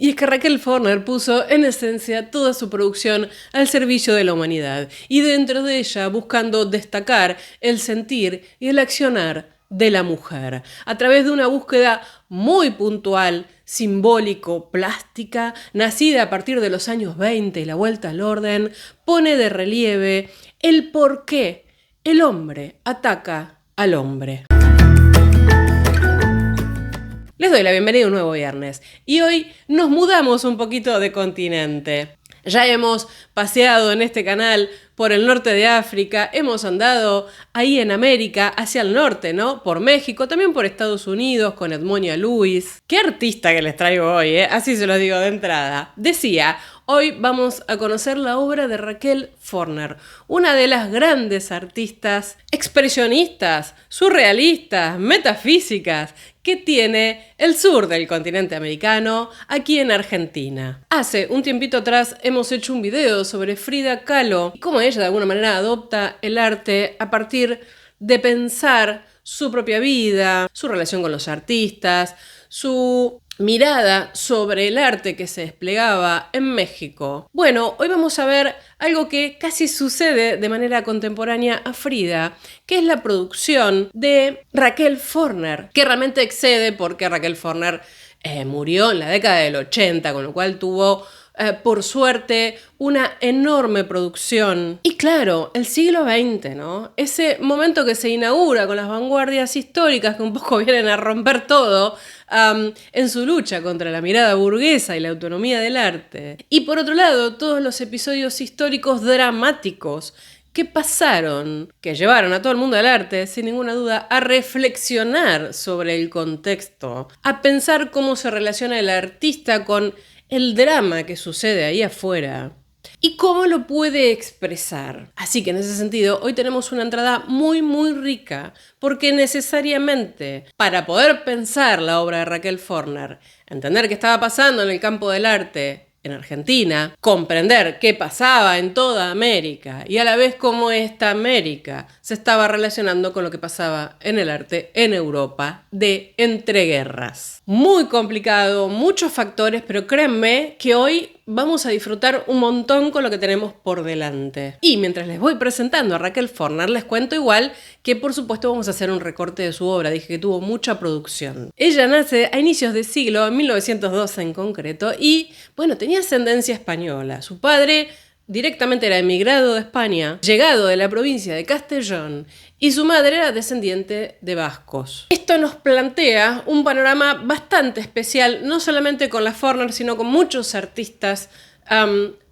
Y es que Raquel Forner puso en esencia toda su producción al servicio de la humanidad y dentro de ella buscando destacar el sentir y el accionar de la mujer a través de una búsqueda muy puntual, simbólico, plástica, nacida a partir de los años 20 y la vuelta al orden, pone de relieve el por qué el hombre ataca al hombre. Les doy la bienvenida a un nuevo viernes y hoy nos mudamos un poquito de continente. Ya hemos paseado en este canal por el norte de África, hemos andado ahí en América, hacia el norte, ¿no? Por México, también por Estados Unidos, con Edmonia Lewis. ¡Qué artista que les traigo hoy, eh! Así se los digo de entrada. Decía, hoy vamos a conocer la obra de Raquel Forner, una de las grandes artistas expresionistas, surrealistas, metafísicas, que tiene el sur del continente americano, aquí en Argentina. Hace un tiempito atrás hemos hecho un video sobre Frida Kahlo y cómo ella de alguna manera adopta el arte a partir de pensar su propia vida, su relación con los artistas, su mirada sobre el arte que se desplegaba en México. Bueno, hoy vamos a ver algo que casi sucede de manera contemporánea a Frida, que es la producción de Raquel Forner, que realmente excede porque Raquel Forner murió en la década del 80, con lo cual tuvo por suerte, una enorme producción. Y claro, el siglo XX, ¿no? Ese momento que se inaugura con las vanguardias históricas que un poco vienen a romper todo en su lucha contra la mirada burguesa y la autonomía del arte. Y por otro lado, todos los episodios históricos dramáticos que pasaron, que llevaron a todo el mundo del arte, sin ninguna duda, a reflexionar sobre el contexto, a pensar cómo se relaciona el artista con el drama que sucede ahí afuera y cómo lo puede expresar. Así que en ese sentido, hoy tenemos una entrada muy, muy rica, porque necesariamente para poder pensar la obra de Raquel Forner, entender qué estaba pasando en el campo del arte en Argentina, comprender qué pasaba en toda América y a la vez cómo esta América se estaba relacionando con lo que pasaba en el arte en Europa de entreguerras. Muy complicado, muchos factores, pero créanme que hoy vamos a disfrutar un montón con lo que tenemos por delante. Y mientras les voy presentando a Raquel Forner, les cuento igual que por supuesto vamos a hacer un recorte de su obra. Dije que tuvo mucha producción. Ella nace a inicios de siglo, en 1912 en concreto, y bueno, tenía ascendencia española. Su padre directamente era emigrado de España, llegado de la provincia de Castellón, y su madre era descendiente de vascos. Esto nos plantea un panorama bastante especial, no solamente con la Forner, sino con muchos artistas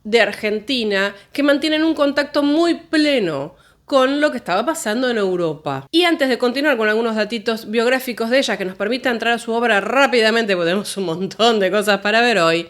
de Argentina que mantienen un contacto muy pleno con lo que estaba pasando en Europa. Y antes de continuar con algunos datitos biográficos de ella que nos permitan entrar a su obra rápidamente, porque tenemos un montón de cosas para ver hoy,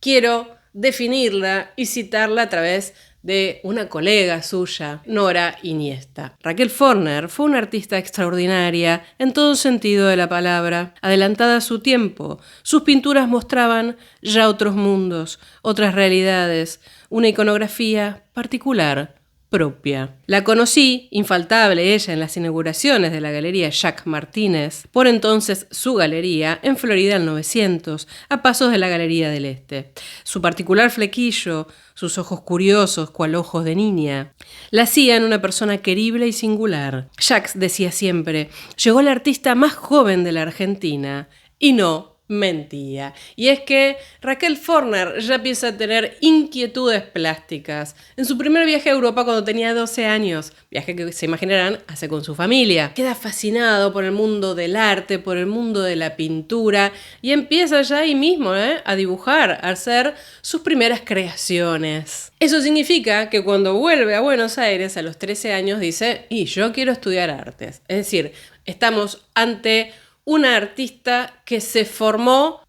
quiero definirla y citarla a través de una colega suya, Nora Iniesta. Raquel Forner fue una artista extraordinaria en todo sentido de la palabra, adelantada a su tiempo. Sus pinturas mostraban ya otros mundos, otras realidades, una iconografía particular, propia. La conocí, infaltable ella, en las inauguraciones de la Galería Jacques Martínez, por entonces su galería, en Florida al 900, a pasos de la Galería del Este. Su particular flequillo, sus ojos curiosos, cual ojos de niña, la hacían una persona querible y singular. Jacques decía siempre, llegó el artista más joven de la Argentina, y no mentía. Y es que Raquel Forner ya empieza a tener inquietudes plásticas. En su primer viaje a Europa cuando tenía 12 años, viaje que se imaginarán hace con su familia, queda fascinado por el mundo del arte, por el mundo de la pintura y empieza ya ahí mismo a dibujar, a hacer sus primeras creaciones. Eso significa que cuando vuelve a Buenos Aires a los 13 años dice, y yo quiero estudiar artes. Es decir, estamos ante una artista que se formó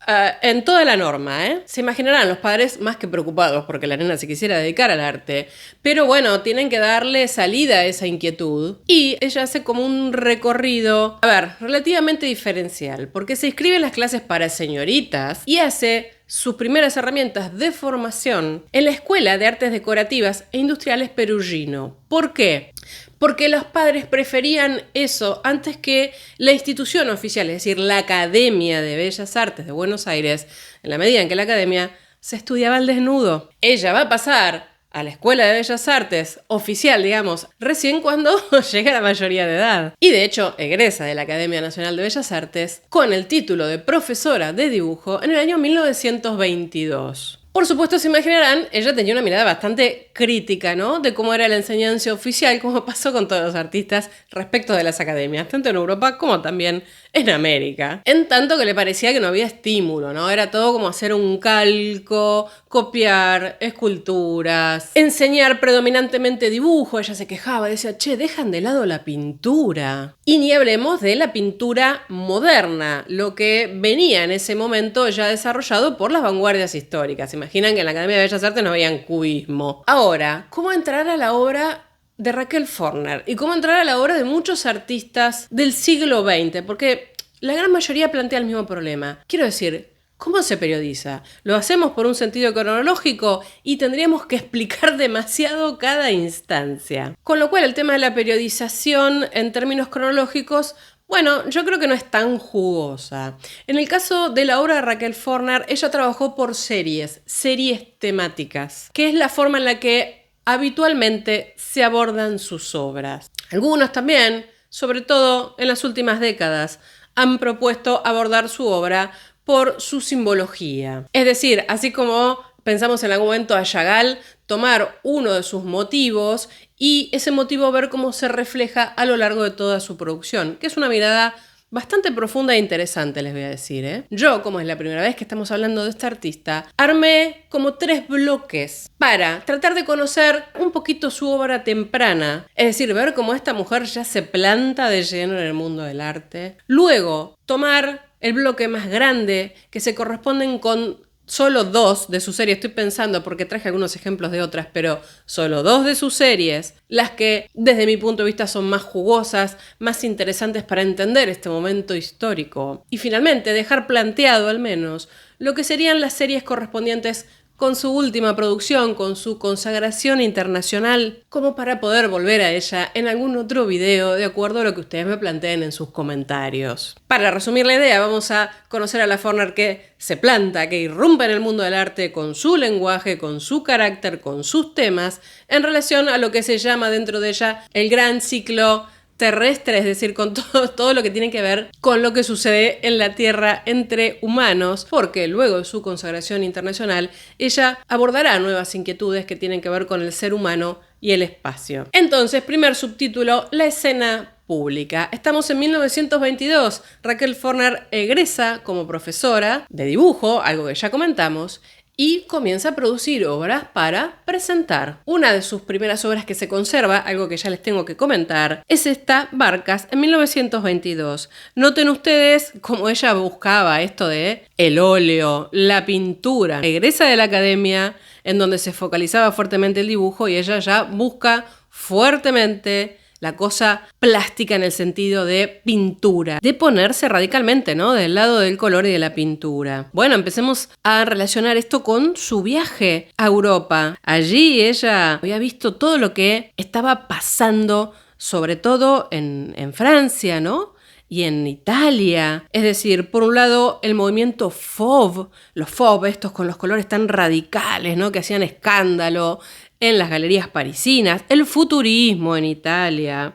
en toda la norma, ¿eh? Se imaginarán los padres más que preocupados porque la nena se quisiera dedicar al arte. Pero bueno, tienen que darle salida a esa inquietud. Y ella hace como un recorrido, relativamente diferencial. Porque se inscribe en las clases para señoritas y hace sus primeras herramientas de formación en la Escuela de Artes Decorativas e Industriales Perugino. ¿Por qué? porque los padres preferían eso antes que la institución oficial, es decir, la Academia de Bellas Artes de Buenos Aires, en la medida en que la academia se estudiaba al desnudo. Ella va a pasar a la Escuela de Bellas Artes oficial, digamos, recién cuando llega a la mayoría de edad. Y de hecho, egresa de la Academia Nacional de Bellas Artes con el título de profesora de dibujo en el año 1922. Por supuesto, se imaginarán, ella tenía una mirada bastante crítica, ¿no?, de cómo era la enseñanza oficial, como pasó con todos los artistas respecto de las academias, tanto en Europa como también en América. En tanto que le parecía que no había estímulo, ¿no? Era todo como hacer un calco, copiar esculturas, enseñar predominantemente dibujo. Ella se quejaba, decía, che, dejan de lado la pintura. Y ni hablemos de la pintura moderna, lo que venía en ese momento ya desarrollado por las vanguardias históricas. Imaginan que en la Academia de Bellas Artes no habían cubismo. Ahora, ¿cómo entrar a la obra de Raquel Forner y cómo entrar a la obra de muchos artistas del siglo XX? Porque la gran mayoría plantea el mismo problema. Quiero decir, ¿cómo se periodiza? Lo hacemos por un sentido cronológico y tendríamos que explicar demasiado cada instancia. Con lo cual, el tema de la periodización en términos cronológicos, bueno, yo creo que no es tan jugosa. En el caso de la obra de Raquel Forner, ella trabajó por series temáticas, que es la forma en la que habitualmente se abordan sus obras. Algunos también, sobre todo en las últimas décadas, han propuesto abordar su obra por su simbología. Es decir, así como pensamos en algún momento a Chagall, tomar uno de sus motivos y ese motivo ver cómo se refleja a lo largo de toda su producción, que es una mirada bastante profunda e interesante, les voy a decir, ¿eh? Yo, como es la primera vez que estamos hablando de esta artista, armé como 3 bloques para tratar de conocer un poquito su obra temprana, es decir, ver cómo esta mujer ya se planta de lleno en el mundo del arte. Luego, tomar el bloque más grande, que se corresponden con solo 2 de sus series, estoy pensando porque traje algunos ejemplos de otras, pero solo 2 de sus series, las que desde mi punto de vista son más jugosas, más interesantes para entender este momento histórico. Y finalmente dejar planteado al menos lo que serían las series correspondientes con su última producción, con su consagración internacional, como para poder volver a ella en algún otro video de acuerdo a lo que ustedes me planteen en sus comentarios. Para resumir la idea, vamos a conocer a la Forner que se planta, que irrumpe en el mundo del arte con su lenguaje, con su carácter, con sus temas, en relación a lo que se llama dentro de ella el gran ciclo terrestre, es decir, con todo lo que tiene que ver con lo que sucede en la Tierra entre humanos, porque luego de su consagración internacional, ella abordará nuevas inquietudes que tienen que ver con el ser humano y el espacio. Entonces, primer subtítulo, la escena pública. Estamos en 1922. Raquel Forner egresa como profesora de dibujo, algo que ya comentamos, y comienza a producir obras para presentar. Una de sus primeras obras que se conserva, algo que ya les tengo que comentar, es esta Barcas en 1922. Noten ustedes cómo ella buscaba esto de el óleo, la pintura. Egresa de la academia, en donde se focalizaba fuertemente el dibujo, y ella ya busca fuertemente la cosa plástica en el sentido de pintura, de ponerse radicalmente, ¿no?, del lado del color y de la pintura. Bueno, empecemos a relacionar esto con su viaje a Europa. Allí ella había visto todo lo que estaba pasando, sobre todo en Francia, ¿no?, y en Italia. Es decir, por un lado, el movimiento Fauve, los Fauve, estos con los colores tan radicales, ¿no?, que hacían escándalo en las galerías parisinas, el futurismo en Italia,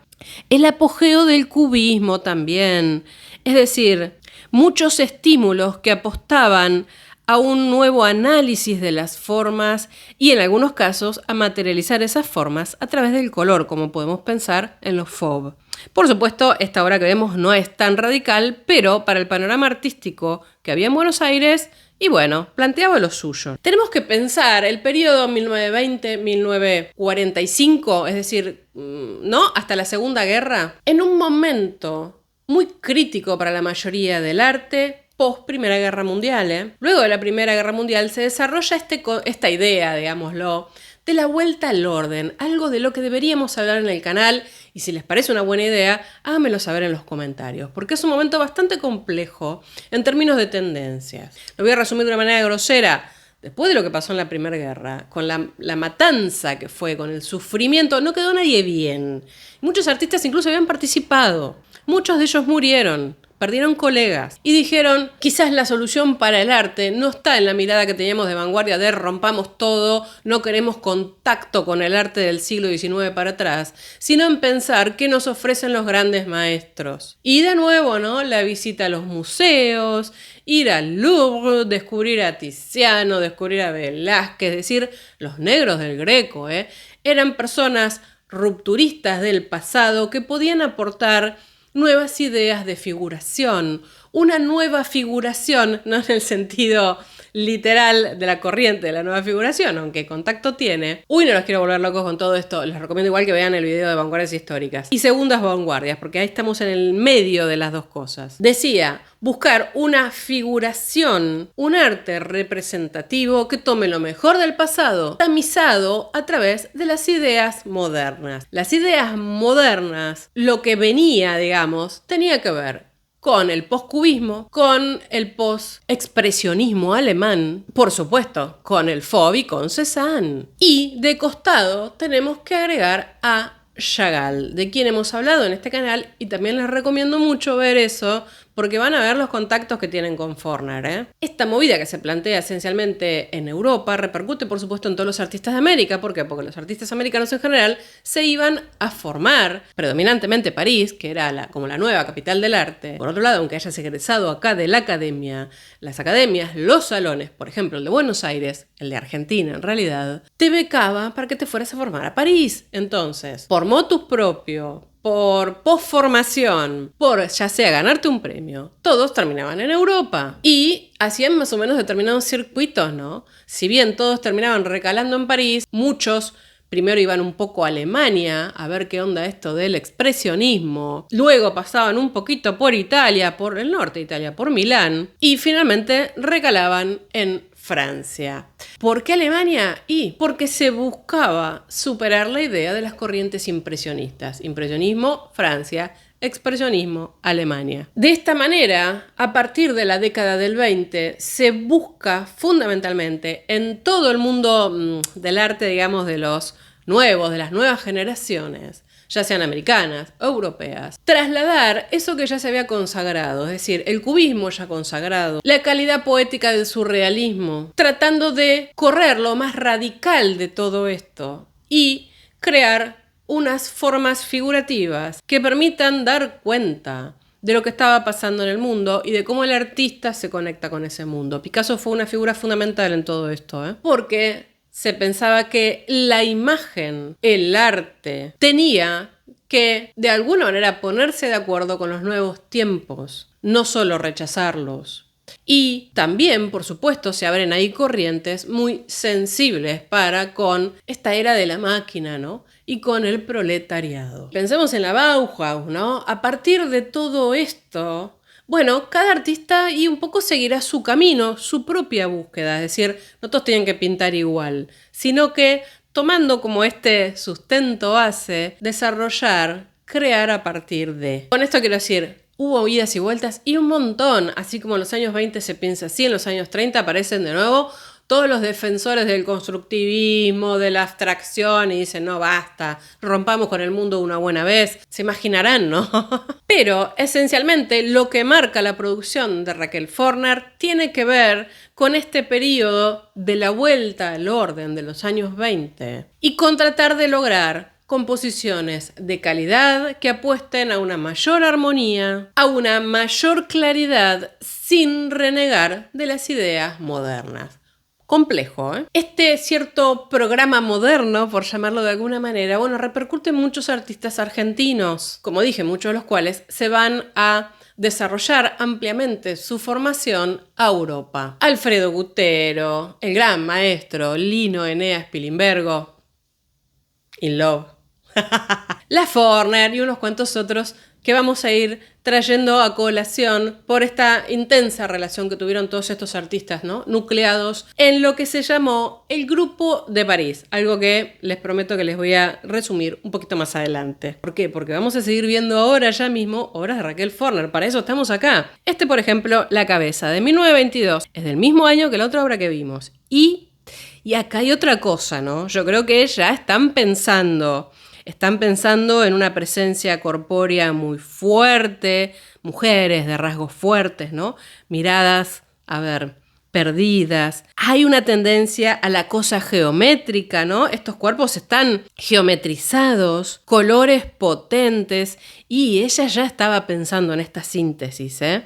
el apogeo del cubismo también. Es decir, muchos estímulos que apostaban a un nuevo análisis de las formas y en algunos casos a materializar esas formas a través del color, como podemos pensar en los Fauve. Por supuesto, esta obra que vemos no es tan radical, pero para el panorama artístico que había en Buenos Aires, y bueno, planteaba lo suyo. Tenemos que pensar el periodo 1920-1945, es decir, ¿no?, hasta la Segunda Guerra, en un momento muy crítico para la mayoría del arte, post Primera Guerra Mundial, ¿eh? Luego de la Primera Guerra Mundial se desarrolla esta idea, digámoslo, de la vuelta al orden, algo de lo que deberíamos hablar en el canal, y si les parece una buena idea, háganmelo saber en los comentarios, porque es un momento bastante complejo en términos de tendencias. Lo voy a resumir de una manera grosera. después de lo que pasó en la Primera Guerra, con la matanza que fue, con el sufrimiento, no quedó nadie bien. Muchos artistas incluso habían participado. Muchos de ellos murieron. Perdieron colegas y dijeron, quizás la solución para el arte no está en la mirada que teníamos de vanguardia de rompamos todo, no queremos contacto con el arte del siglo XIX para atrás, sino en pensar qué nos ofrecen los grandes maestros. Y de nuevo, ¿no? La visita a los museos, ir al Louvre, descubrir a Tiziano, descubrir a Velázquez, es decir, los negros del Greco, eran personas rupturistas del pasado que podían aportar nuevas ideas de figuración, una nueva figuración, no en el sentido literal de la corriente de la nueva figuración, aunque contacto tiene. Uy, no los quiero volver locos con todo esto, les recomiendo igual que vean el video de vanguardias históricas y segundas vanguardias, porque ahí estamos en el medio de las dos cosas. Decía, buscar una figuración, un arte representativo que tome lo mejor del pasado, tamizado a través de las ideas modernas. Las ideas modernas, lo que venía, digamos, tenía que ver con el postcubismo, con el post-expresionismo alemán, por supuesto, con el Fauve y con Cézanne. Y de costado tenemos que agregar a Chagall, de quien hemos hablado en este canal, y también les recomiendo mucho ver eso, porque van a ver los contactos que tienen con Forner. Esta movida que se plantea esencialmente en Europa repercute, por supuesto, en todos los artistas de América. ¿Por qué? Porque los artistas americanos en general se iban a formar, predominantemente París, que era como la nueva capital del arte. Por otro lado, aunque hayas egresado acá de la academia, las academias, los salones, por ejemplo, el de Buenos Aires, el de Argentina en realidad, te becaba para que te fueras a formar a París. Entonces, por motus propio, por postformación, por ya sea ganarte un premio, todos terminaban en Europa y hacían más o menos determinados circuitos, ¿no? Si bien todos terminaban recalando en París, muchos primero iban un poco a Alemania a ver qué onda esto del expresionismo, luego pasaban un poquito por Italia, por el norte de Italia, por Milán, y finalmente recalaban en Francia. ¿Por qué Alemania? Y porque se buscaba superar la idea de las corrientes impresionistas. Impresionismo, Francia. Expresionismo, Alemania. De esta manera, a partir de la década del 20, se busca fundamentalmente en todo el mundo del arte, digamos, de los nuevos, de las nuevas generaciones, ya sean americanas o europeas, trasladar eso que ya se había consagrado, es decir, el cubismo ya consagrado, la calidad poética del surrealismo, tratando de correr lo más radical de todo esto y crear unas formas figurativas que permitan dar cuenta de lo que estaba pasando en el mundo y de cómo el artista se conecta con ese mundo. Picasso fue una figura fundamental en todo esto, porque se pensaba que la imagen, el arte, tenía que de alguna manera ponerse de acuerdo con los nuevos tiempos, no solo rechazarlos. Y también, por supuesto, se abren ahí corrientes muy sensibles para con esta era de la máquina, ¿no? Y con el proletariado. Pensemos en la Bauhaus, ¿no? A partir de todo esto, bueno, cada artista y un poco seguirá su camino, su propia búsqueda. Es decir, no todos tienen que pintar igual, sino que tomando como este sustento base, desarrollar, crear a partir de. Con esto quiero decir, hubo idas y vueltas y un montón. Así como en los años 20 se piensa así, en los años 30 aparecen de nuevo todos los defensores del constructivismo, de la abstracción y dicen, no, basta, rompamos con el mundo una buena vez. Se imaginarán, ¿no? Pero esencialmente lo que marca la producción de Raquel Forner tiene que ver con este periodo de la vuelta al orden de los años 20 y con tratar de lograr composiciones de calidad que apuesten a una mayor armonía, a una mayor claridad sin renegar de las ideas modernas. Complejo, ¿eh? Este cierto programa moderno, por llamarlo de alguna manera, bueno, repercute en muchos artistas argentinos, como dije, muchos de los cuales se van a desarrollar ampliamente su formación a Europa. Alfredo Gutero, el gran maestro Lino Eneas Pilimbergo, In Love, La Forner y unos cuantos otros que vamos a ir trayendo a colación por esta intensa relación que tuvieron todos estos artistas, ¿no? Nucleados en lo que se llamó el Grupo de París, algo que les prometo que les voy a resumir un poquito más adelante. ¿Por qué? Porque vamos a seguir viendo ahora ya mismo obras de Raquel Forner, para eso estamos acá. Por ejemplo, La Cabeza, de 1922, es del mismo año que la otra obra que vimos. Y acá hay otra cosa, ¿no? Yo creo que ya están pensando en una presencia corpórea muy fuerte, mujeres de rasgos fuertes, ¿no? Miradas, perdidas. Hay una tendencia a la cosa geométrica, ¿no? Estos cuerpos están geometrizados, colores potentes, y ella ya estaba pensando en esta síntesis, ¿eh?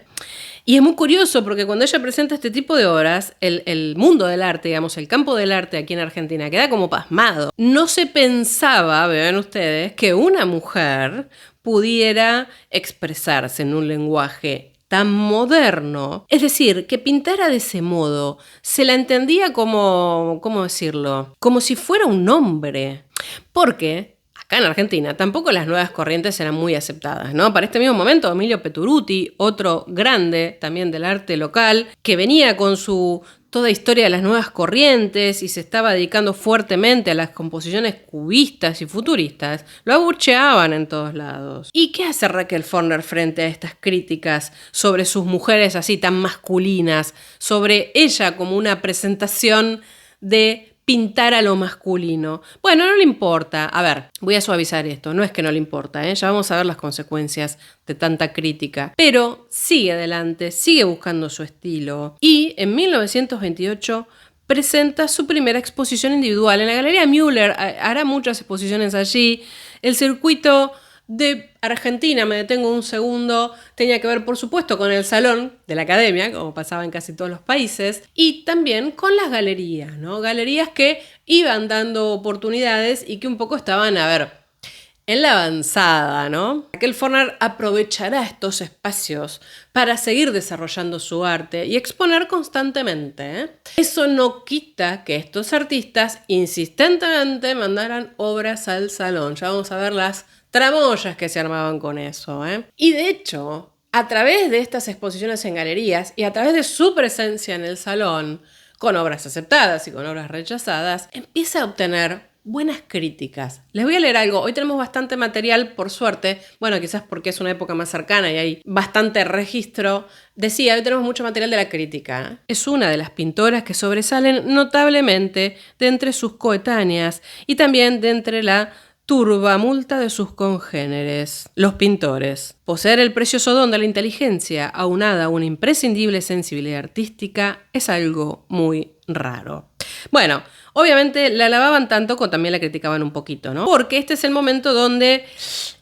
Y es muy curioso porque cuando ella presenta este tipo de obras, el mundo del arte, digamos, el campo del arte aquí en Argentina, queda como pasmado. No se pensaba, vean ustedes, que una mujer pudiera expresarse en un lenguaje tan moderno. Es decir, que pintara de ese modo. Se la entendía como, ¿cómo decirlo? Como si fuera un hombre. Porque acá en Argentina tampoco las nuevas corrientes eran muy aceptadas, ¿no? Para este mismo momento, Emilio Peturuti, otro grande también del arte local, que venía con su toda historia de las nuevas corrientes y se estaba dedicando fuertemente a las composiciones cubistas y futuristas, lo abucheaban en todos lados. ¿Y qué hace Raquel Forner frente a estas críticas sobre sus mujeres así tan masculinas, sobre ella como una presentación de pintar a lo masculino? Bueno, no le importa. A ver, voy a suavizar esto. No es que no le importa, ¿eh? Ya vamos a ver las consecuencias de tanta crítica. Pero sigue adelante, sigue buscando su estilo. Y en 1928 presenta su primera exposición individual en la Galería Müller. Hará muchas exposiciones allí. El circuito de Argentina, me detengo un segundo, tenía que ver por supuesto con el salón de la academia, como pasaba en casi todos los países, y también con las galerías, ¿no? Galerías que iban dando oportunidades y que un poco estaban, en la avanzada, ¿no? Raquel Forner aprovechará estos espacios para seguir desarrollando su arte y exponer constantemente, ¿eh? Eso no quita que estos artistas insistentemente mandaran obras al salón. Ya vamos a ver las tramoyas que se armaban con eso, ¿eh? Y de hecho, a través de estas exposiciones en galerías y a través de su presencia en el salón, con obras aceptadas y con obras rechazadas, empieza a obtener buenas críticas. Les voy a leer algo. Hoy tenemos bastante material, por suerte. Bueno, quizás porque es una época más cercana y hay bastante registro. Decía, hoy tenemos mucho material de la crítica. Es una de las pintoras que sobresalen notablemente de entre sus coetáneas y también de entre la turbamulta de sus congéneres, los pintores. Poseer el precioso don de la inteligencia, aunada a una imprescindible sensibilidad artística, es algo muy raro. Bueno, obviamente la alababan tanto como también la criticaban un poquito, ¿no? Porque este es el momento donde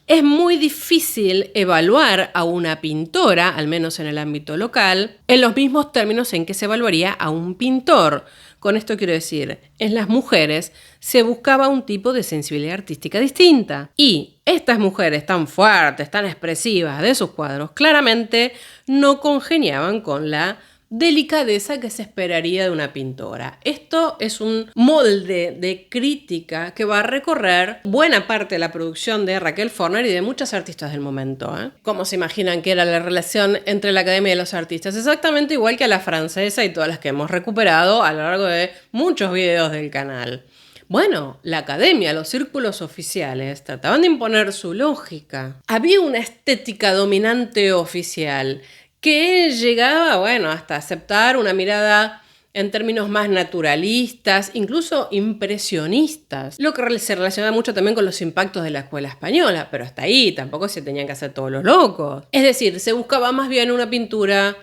es muy difícil evaluar a una pintora, al menos en el ámbito local, en los mismos términos en que se evaluaría a un pintor. Con esto quiero decir, en las mujeres se buscaba un tipo de sensibilidad artística distinta. Y estas mujeres tan fuertes, tan expresivas de sus cuadros, claramente no congeniaban con la delicadeza que se esperaría de una pintora. Esto es un molde de crítica que va a recorrer buena parte de la producción de Raquel Forner y de muchas artistas del momento, ¿eh? ¿Cómo se imaginan que era la relación entre la Academia y los artistas? Exactamente igual que a la francesa y todas las que hemos recuperado a lo largo de muchos videos del canal. Bueno, la academia, los círculos oficiales trataban de imponer su lógica. Había una estética dominante oficial que llegaba, hasta aceptar una mirada en términos más naturalistas, incluso impresionistas, lo que se relaciona mucho también con los impactos de la escuela española, pero hasta ahí tampoco se tenían que hacer todos los locos. Es decir, se buscaba más bien una pintura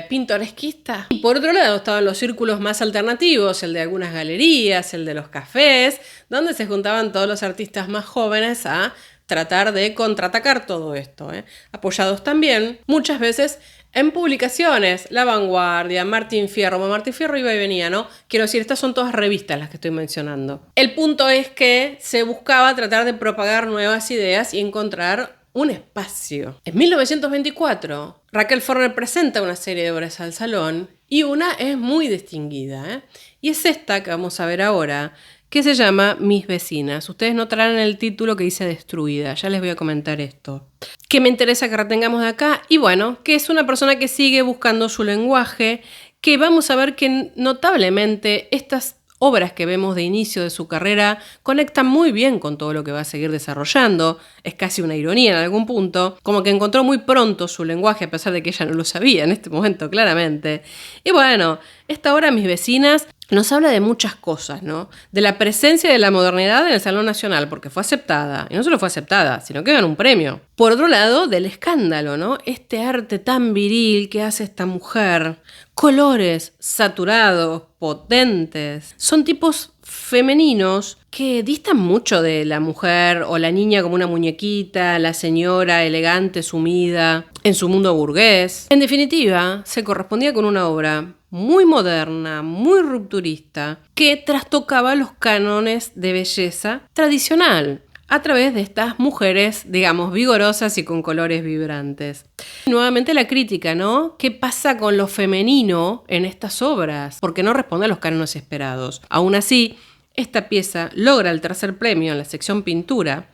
pintoresquista. Y por otro lado estaban los círculos más alternativos, el de algunas galerías, el de los cafés, donde se juntaban todos los artistas más jóvenes a tratar de contraatacar todo esto, apoyados también muchas veces en publicaciones, La Vanguardia, Martín Fierro. Bueno, Martín Fierro iba y venía, ¿no? Quiero decir, estas son todas revistas las que estoy mencionando. El punto es que se buscaba tratar de propagar nuevas ideas y encontrar un espacio. En 1924, Raquel Forner presenta una serie de obras al salón y una es muy distinguida, y es esta que vamos a ver ahora, que se llama Mis vecinas. Ustedes notarán en el título que dice destruida. Ya les voy a comentar esto. ¿Qué me interesa que retengamos de acá? Y bueno, que es una persona que sigue buscando su lenguaje, que vamos a ver que notablemente estas obras que vemos de inicio de su carrera conectan muy bien con todo lo que va a seguir desarrollando. Es casi una ironía en algún punto, como que encontró muy pronto su lenguaje, a pesar de que ella no lo sabía en este momento claramente. Y bueno, esta obra, Mis vecinas, nos habla de muchas cosas, ¿no? De la presencia de la modernidad en el Salón Nacional, porque fue aceptada, y no solo fue aceptada, sino que ganó un premio. Por otro lado, del escándalo, ¿no? Este arte tan viril que hace esta mujer, colores saturados, potentes, son tipos femeninos que distan mucho de la mujer o la niña como una muñequita, la señora elegante, sumida en su mundo burgués. En definitiva, se correspondía con una obra muy moderna, muy rupturista, que trastocaba los cánones de belleza tradicional a través de estas mujeres, digamos, vigorosas y con colores vibrantes. Nuevamente la crítica, ¿no? ¿Qué pasa con lo femenino en estas obras? Porque no responde a los cánones esperados. Aún así, esta pieza logra el tercer premio en la sección pintura,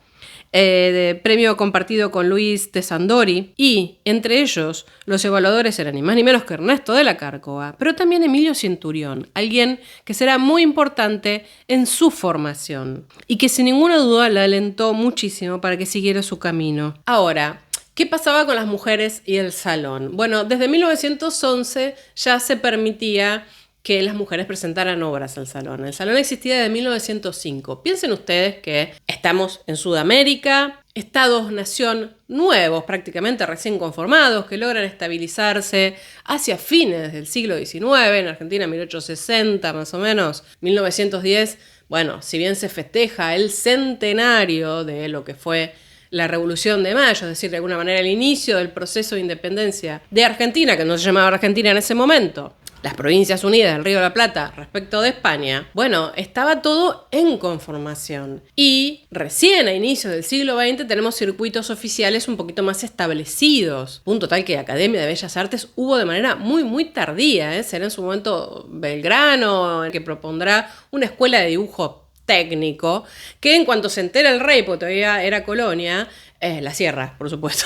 premio compartido con Luis Tesandori, y entre ellos los evaluadores eran ni más ni menos que Ernesto de la Cárcova, pero también Emilio Centurión, alguien que será muy importante en su formación y que sin ninguna duda la alentó muchísimo para que siguiera su camino. Ahora, ¿qué pasaba con las mujeres y el salón? Bueno, desde 1911 ya se permitía que las mujeres presentaran obras al salón. El salón existía desde 1905. Piensen ustedes que estamos en Sudamérica, estados-nación nuevos, prácticamente recién conformados, que logran estabilizarse hacia fines del siglo XIX, en Argentina 1860 más o menos, 1910. Bueno, si bien se festeja el centenario de lo que fue la Revolución de Mayo, es decir, de alguna manera el inicio del proceso de independencia de Argentina, que no se llamaba Argentina en ese momento, las Provincias Unidas del Río de la Plata respecto de España, bueno, estaba todo en conformación. Y recién a inicios del siglo XX tenemos circuitos oficiales un poquito más establecidos. Punto tal que la Academia de Bellas Artes hubo de manera muy, muy tardía. Será en su momento Belgrano, el que propondrá una escuela de dibujo técnico, que en cuanto se entera el rey, porque todavía era colonia, la cierra, por supuesto.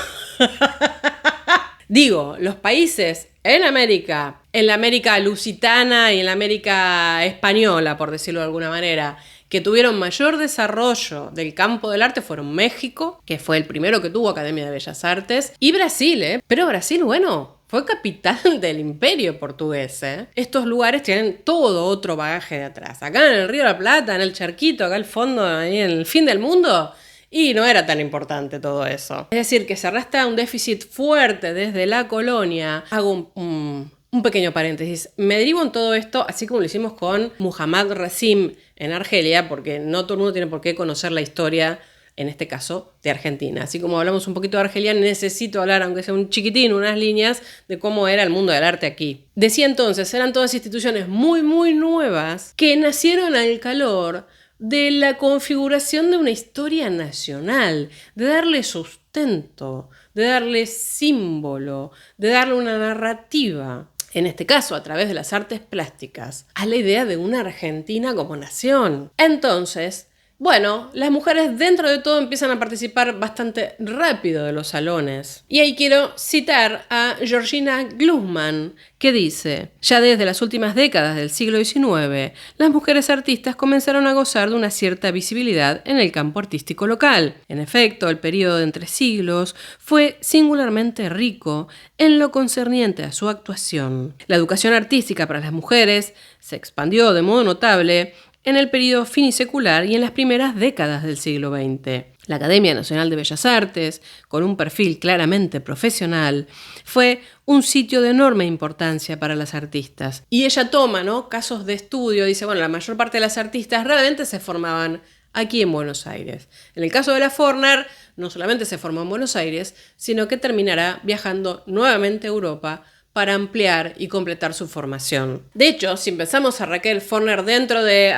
Digo, los países en la América lusitana y en la América española, por decirlo de alguna manera, que tuvieron mayor desarrollo del campo del arte fueron México, que fue el primero que tuvo Academia de Bellas Artes, y Brasil, pero Brasil, bueno, fue capital del Imperio portugués. Estos lugares tienen todo otro bagaje de atrás. Acá en el Río de la Plata, en el Charquito, acá al fondo, ahí en el fin del mundo, y no era tan importante todo eso. Es decir, que se arrastra un déficit fuerte desde la colonia. Hago un pequeño paréntesis. Me derivo en todo esto, así como lo hicimos con Muhammad Rasim en Argelia, porque no todo el mundo tiene por qué conocer la historia, en este caso, de Argentina. Así como hablamos un poquito de Argelia, necesito hablar, aunque sea un chiquitín, unas líneas de cómo era el mundo del arte aquí. Decía entonces, eran todas instituciones muy, muy nuevas que nacieron al calor de la configuración de una historia nacional, de darle sustento, de darle símbolo, de darle una narrativa, en este caso a través de las artes plásticas, a la idea de una Argentina como nación. Entonces, bueno, las mujeres dentro de todo empiezan a participar bastante rápido de los salones. Y ahí quiero citar a Georgina Glusman, que dice: ya desde las últimas décadas del siglo XIX, las mujeres artistas comenzaron a gozar de una cierta visibilidad en el campo artístico local. En efecto, el periodo de entre siglos fue singularmente rico en lo concerniente a su actuación. La educación artística para las mujeres se expandió de modo notable en el periodo finisecular y en las primeras décadas del siglo XX. La Academia Nacional de Bellas Artes, con un perfil claramente profesional, fue un sitio de enorme importancia para las artistas. Y ella toma, ¿no?, casos de estudio, dice, bueno, la mayor parte de las artistas realmente se formaban aquí en Buenos Aires. En el caso de la Forner, no solamente se formó en Buenos Aires, sino que terminará viajando nuevamente a Europa para ampliar y completar su formación. De hecho, si empezamos a Raquel Forner dentro de,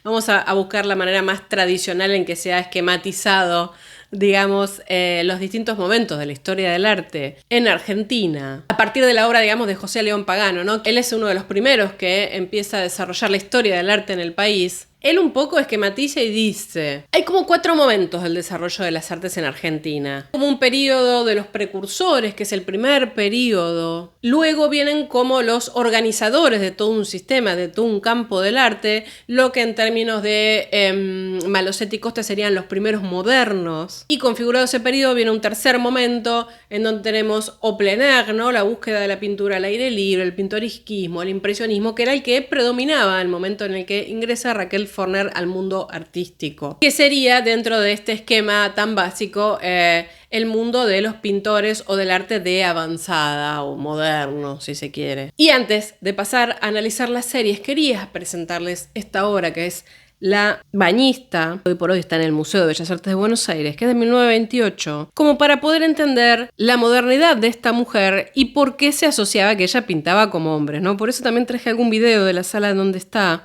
vamos a buscar la manera más tradicional en que se ha esquematizado, digamos, los distintos momentos de la historia del arte en Argentina, a partir de la obra, digamos, de José León Pagano, ¿no? Él es uno de los primeros que empieza a desarrollar la historia del arte en el país. Él un poco esquematiza y dice, hay como 4 momentos del desarrollo de las artes en Argentina. Como un periodo de los precursores, que es el primer periodo. Luego vienen como los organizadores de todo un sistema, de todo un campo del arte, lo que en términos de Malosetti y Costa serían los primeros modernos. Y configurado ese periodo viene un tercer momento en donde tenemos au plein air, ¿no? La búsqueda de la pintura al aire libre, el pintoresquismo, el impresionismo, que era el que predominaba en el momento en el que ingresa Raquel Forner al mundo artístico. Que sería, dentro de este esquema tan básico, el mundo de los pintores o del arte de avanzada o moderno, si se quiere. Y antes de pasar a analizar las series, quería presentarles esta obra que es La Bañista, hoy por hoy está en el Museo de Bellas Artes de Buenos Aires, que es de 1928, como para poder entender la modernidad de esta mujer y por qué se asociaba que ella pintaba como hombre, ¿no? Por eso también traje algún video de la sala en donde está.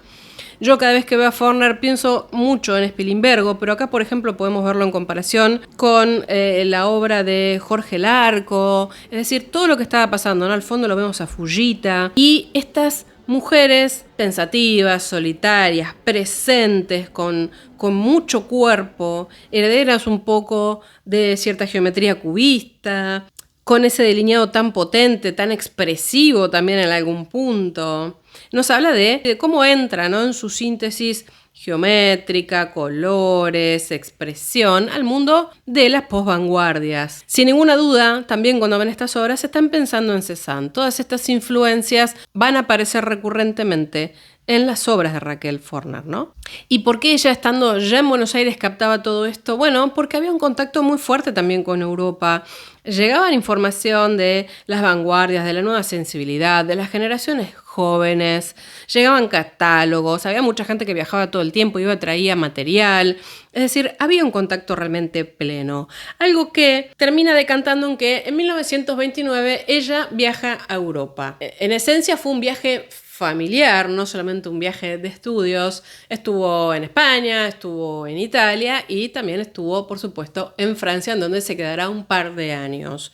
Yo cada vez que veo a Forner pienso mucho en Spilimbergo, pero acá, por ejemplo, podemos verlo en comparación con la obra de Jorge Larco, es decir, todo lo que estaba pasando, ¿no? Al fondo lo vemos a Fujita y estas mujeres pensativas, solitarias, presentes, con mucho cuerpo, herederas un poco de cierta geometría cubista, con ese delineado tan potente, tan expresivo también en algún punto. Nos habla de cómo entra, ¿no? En su síntesis geométrica, colores, expresión, al mundo de las posvanguardias. Sin ninguna duda, también cuando ven estas obras están pensando en Cézanne. Todas estas influencias van a aparecer recurrentemente en las obras de Raquel Forner, ¿no? ¿Y por qué ella, estando ya en Buenos Aires, captaba todo esto? Bueno, porque había un contacto muy fuerte también con Europa. Llegaban información de las vanguardias, de la nueva sensibilidad, de las generaciones jóvenes, llegaban catálogos, había mucha gente que viajaba todo el tiempo, iba, traía material, es decir, había un contacto realmente pleno. Algo que termina decantando en que en 1929 ella viaja a Europa. En esencia fue un viaje familiar, no solamente un viaje de estudios. Estuvo en España, estuvo en Italia y también estuvo, por supuesto, en Francia, en donde se quedará un par de años.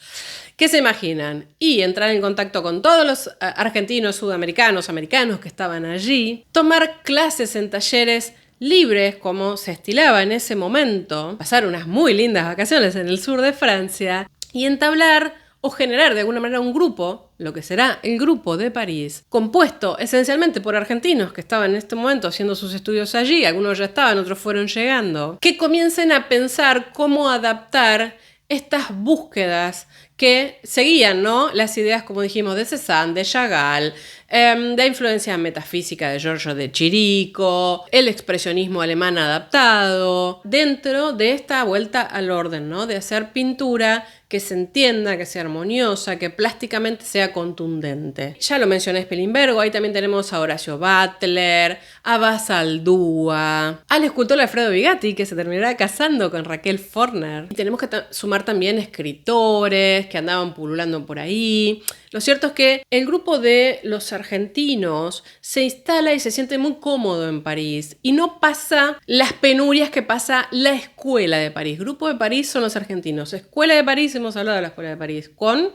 ¿Qué se imaginan? Y entrar en contacto con todos los argentinos, sudamericanos, americanos que estaban allí, tomar clases en talleres libres, como se estilaba en ese momento, pasar unas muy lindas vacaciones en el sur de Francia y entablar o generar de alguna manera un grupo, lo que será el Grupo de París, compuesto esencialmente por argentinos que estaban en este momento haciendo sus estudios allí, algunos ya estaban, otros fueron llegando, que comiencen a pensar cómo adaptar estas búsquedas que seguían, ¿no? Las ideas, como dijimos, de Cézanne, de Chagall, de influencia metafísica de Giorgio de Chirico, el expresionismo alemán adaptado, dentro de esta vuelta al orden, ¿no? De hacer pintura que se entienda, que sea armoniosa, que plásticamente sea contundente. Ya lo mencioné Spilimbergo, ahí también tenemos a Horacio Butler, a Basaldúa, al escultor Alfredo Bigatti, que se terminará casando con Raquel Forner. Y tenemos que sumar también escritores que andaban pululando por ahí. Lo cierto es que el grupo de los argentinos se instala y se siente muy cómodo en París y no pasa las penurias que pasa la Escuela de París. Grupo de París son los argentinos. Escuela de París, hemos hablado de la Escuela de París.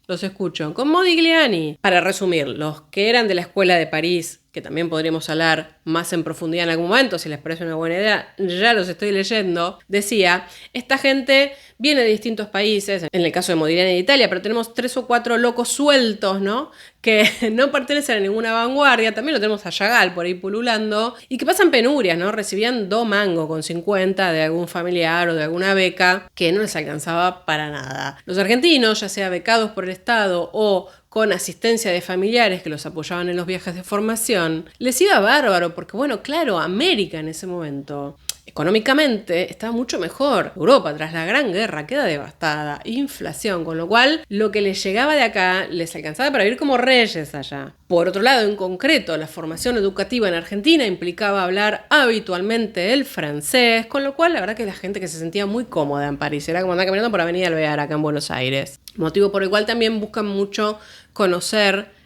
Los escucho, con Modigliani. Para resumir, los que eran de la Escuela de París, que también podríamos hablar más en profundidad en algún momento, si les parece una buena idea, ya los estoy leyendo, decía, esta gente viene de distintos países, en el caso de Modigliani de Italia, pero tenemos 3 o 4 locos sueltos, ¿no? Que no pertenecen a ninguna vanguardia, también lo tenemos a Chagall por ahí pululando, y que pasan penurias, ¿no? Recibían 2 mangos con 50 de algún familiar o de alguna beca que no les alcanzaba para nada. Los argentinos, ya sea becados por el Estado o con asistencia de familiares que los apoyaban en los viajes de formación, les iba bárbaro, porque bueno, claro, América en ese momento económicamente estaba mucho mejor. Europa, tras la Gran Guerra, queda devastada, inflación, con lo cual lo que les llegaba de acá les alcanzaba para vivir como reyes allá. Por otro lado, en concreto, la formación educativa en Argentina implicaba hablar habitualmente el francés, con lo cual la verdad que la gente que se sentía muy cómoda en París, era como andar caminando por Avenida Alvear acá en Buenos Aires. Motivo por el cual también buscan mucho conocer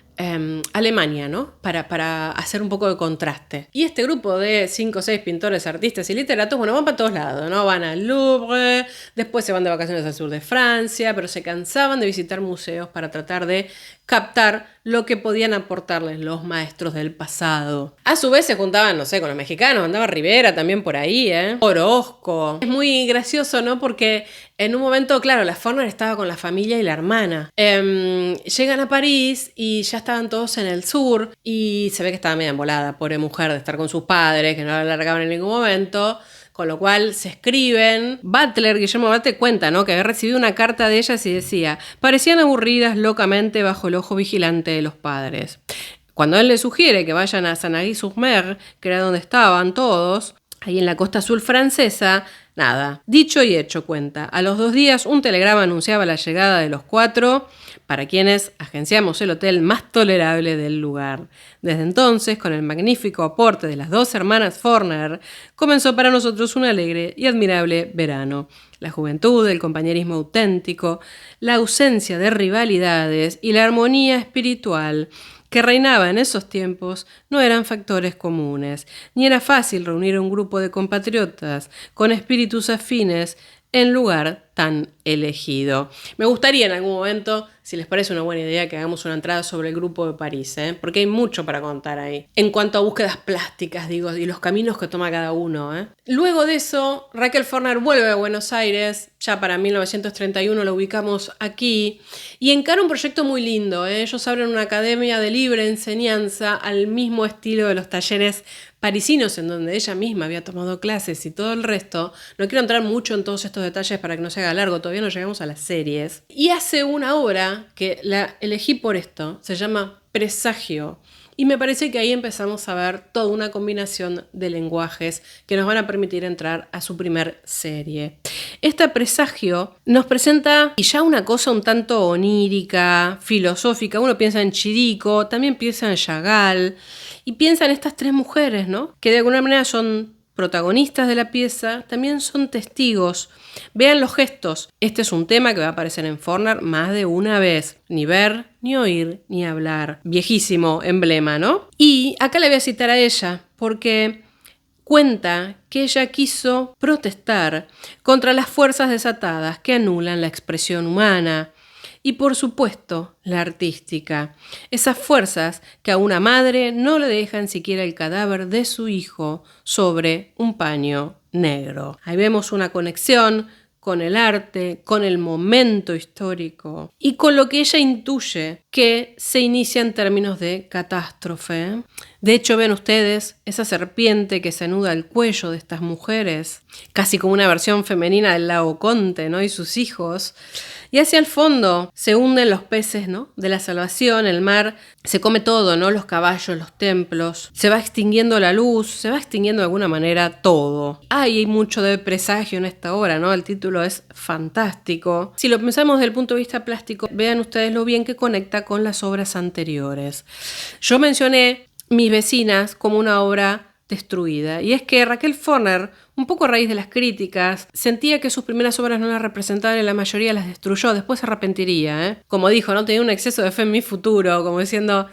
Alemania, ¿no? Para hacer un poco de contraste. Y este grupo de 5 o 6 pintores, artistas y literatos, bueno, van para todos lados, ¿no? Van al Louvre, después se van de vacaciones al sur de Francia, pero se cansaban de visitar museos para tratar de captar lo que podían aportarles los maestros del pasado. A su vez se juntaban, no sé, con los mexicanos, andaba Rivera también por ahí, Orozco. Es muy gracioso, ¿no? Porque en un momento, claro, la Forner estaba con la familia y la hermana. Llegan a París y ya estaban todos en el sur y se ve que estaba media embolada, pobre mujer, de estar con sus padres, que no la largaban en ningún momento. Con lo cual se escriben. Guillermo Butler cuenta, ¿no?, que había recibido una carta de ellas y decía: parecían aburridas locamente bajo el ojo vigilante de los padres. Cuando él les sugiere que vayan a Sanagui-sur-Mer, que era donde estaban todos, ahí en la costa sur francesa, nada. Dicho y hecho, cuenta. A los 2 días un telegrama anunciaba la llegada de los 4, para quienes agenciamos el hotel más tolerable del lugar. Desde entonces, con el magnífico aporte de las 2 hermanas Forner, comenzó para nosotros un alegre y admirable verano. La juventud, el compañerismo auténtico, la ausencia de rivalidades y la armonía espiritual que reinaba en esos tiempos no eran factores comunes, ni era fácil reunir a un grupo de compatriotas con espíritus afines en lugar tan elegido. Me gustaría en algún momento, si les parece una buena idea, que hagamos una entrada sobre el grupo de París, porque hay mucho para contar ahí. En cuanto a búsquedas plásticas, digo, y los caminos que toma cada uno. Luego de eso, Raquel Forner vuelve a Buenos Aires, ya para 1931 lo ubicamos aquí, y encara un proyecto muy lindo. Ellos abren una academia de libre enseñanza al mismo estilo de los talleres parisinos, en donde ella misma había tomado clases y todo el resto. No quiero entrar mucho en todos estos detalles para que no se haga largo, todavía no llegamos a las series. Y hace una obra que la elegí por esto, se llama Presagio. Y me parece que ahí empezamos a ver toda una combinación de lenguajes que nos van a permitir entrar a su primer serie. Este Presagio nos presenta y ya una cosa un tanto onírica, filosófica. Uno piensa en Chirico, también piensa en Chagall y piensa en estas 3 mujeres, ¿no?, que de alguna manera son protagonistas de la pieza, también son testigos. Vean los gestos. Este es un tema que va a aparecer en Forner más de una vez. Ni ver, ni oír, ni hablar. Viejísimo emblema, ¿no? Y acá le voy a citar a ella, porque cuenta que ella quiso protestar contra las fuerzas desatadas que anulan la expresión humana. Y por supuesto, la artística. Esas fuerzas que a una madre no le dejan siquiera el cadáver de su hijo sobre un paño negro. Ahí vemos una conexión con el arte, con el momento histórico y con lo que ella intuye que se inicia en términos de catástrofe. De hecho, ven ustedes esa serpiente que se anuda al cuello de estas mujeres, casi como una versión femenina del Laoconte, ¿no?, y sus hijos. Y hacia el fondo se hunden los peces, ¿no?, de la salvación, el mar se come todo, ¿no?, los caballos, los templos, se va extinguiendo la luz, se va extinguiendo de alguna manera todo. Hay mucho de presagio en esta obra, ¿no? El título es fantástico. Si lo pensamos desde el punto de vista plástico, vean ustedes lo bien que conecta con las obras anteriores. Yo mencioné Mis vecinas como una obra destruida, y es que Raquel Forner, un poco a raíz de las críticas, sentía que sus primeras obras no las representaban y la mayoría las destruyó, después se arrepentiría, Como dijo, no tenía un exceso de fe en mi futuro, como diciendo,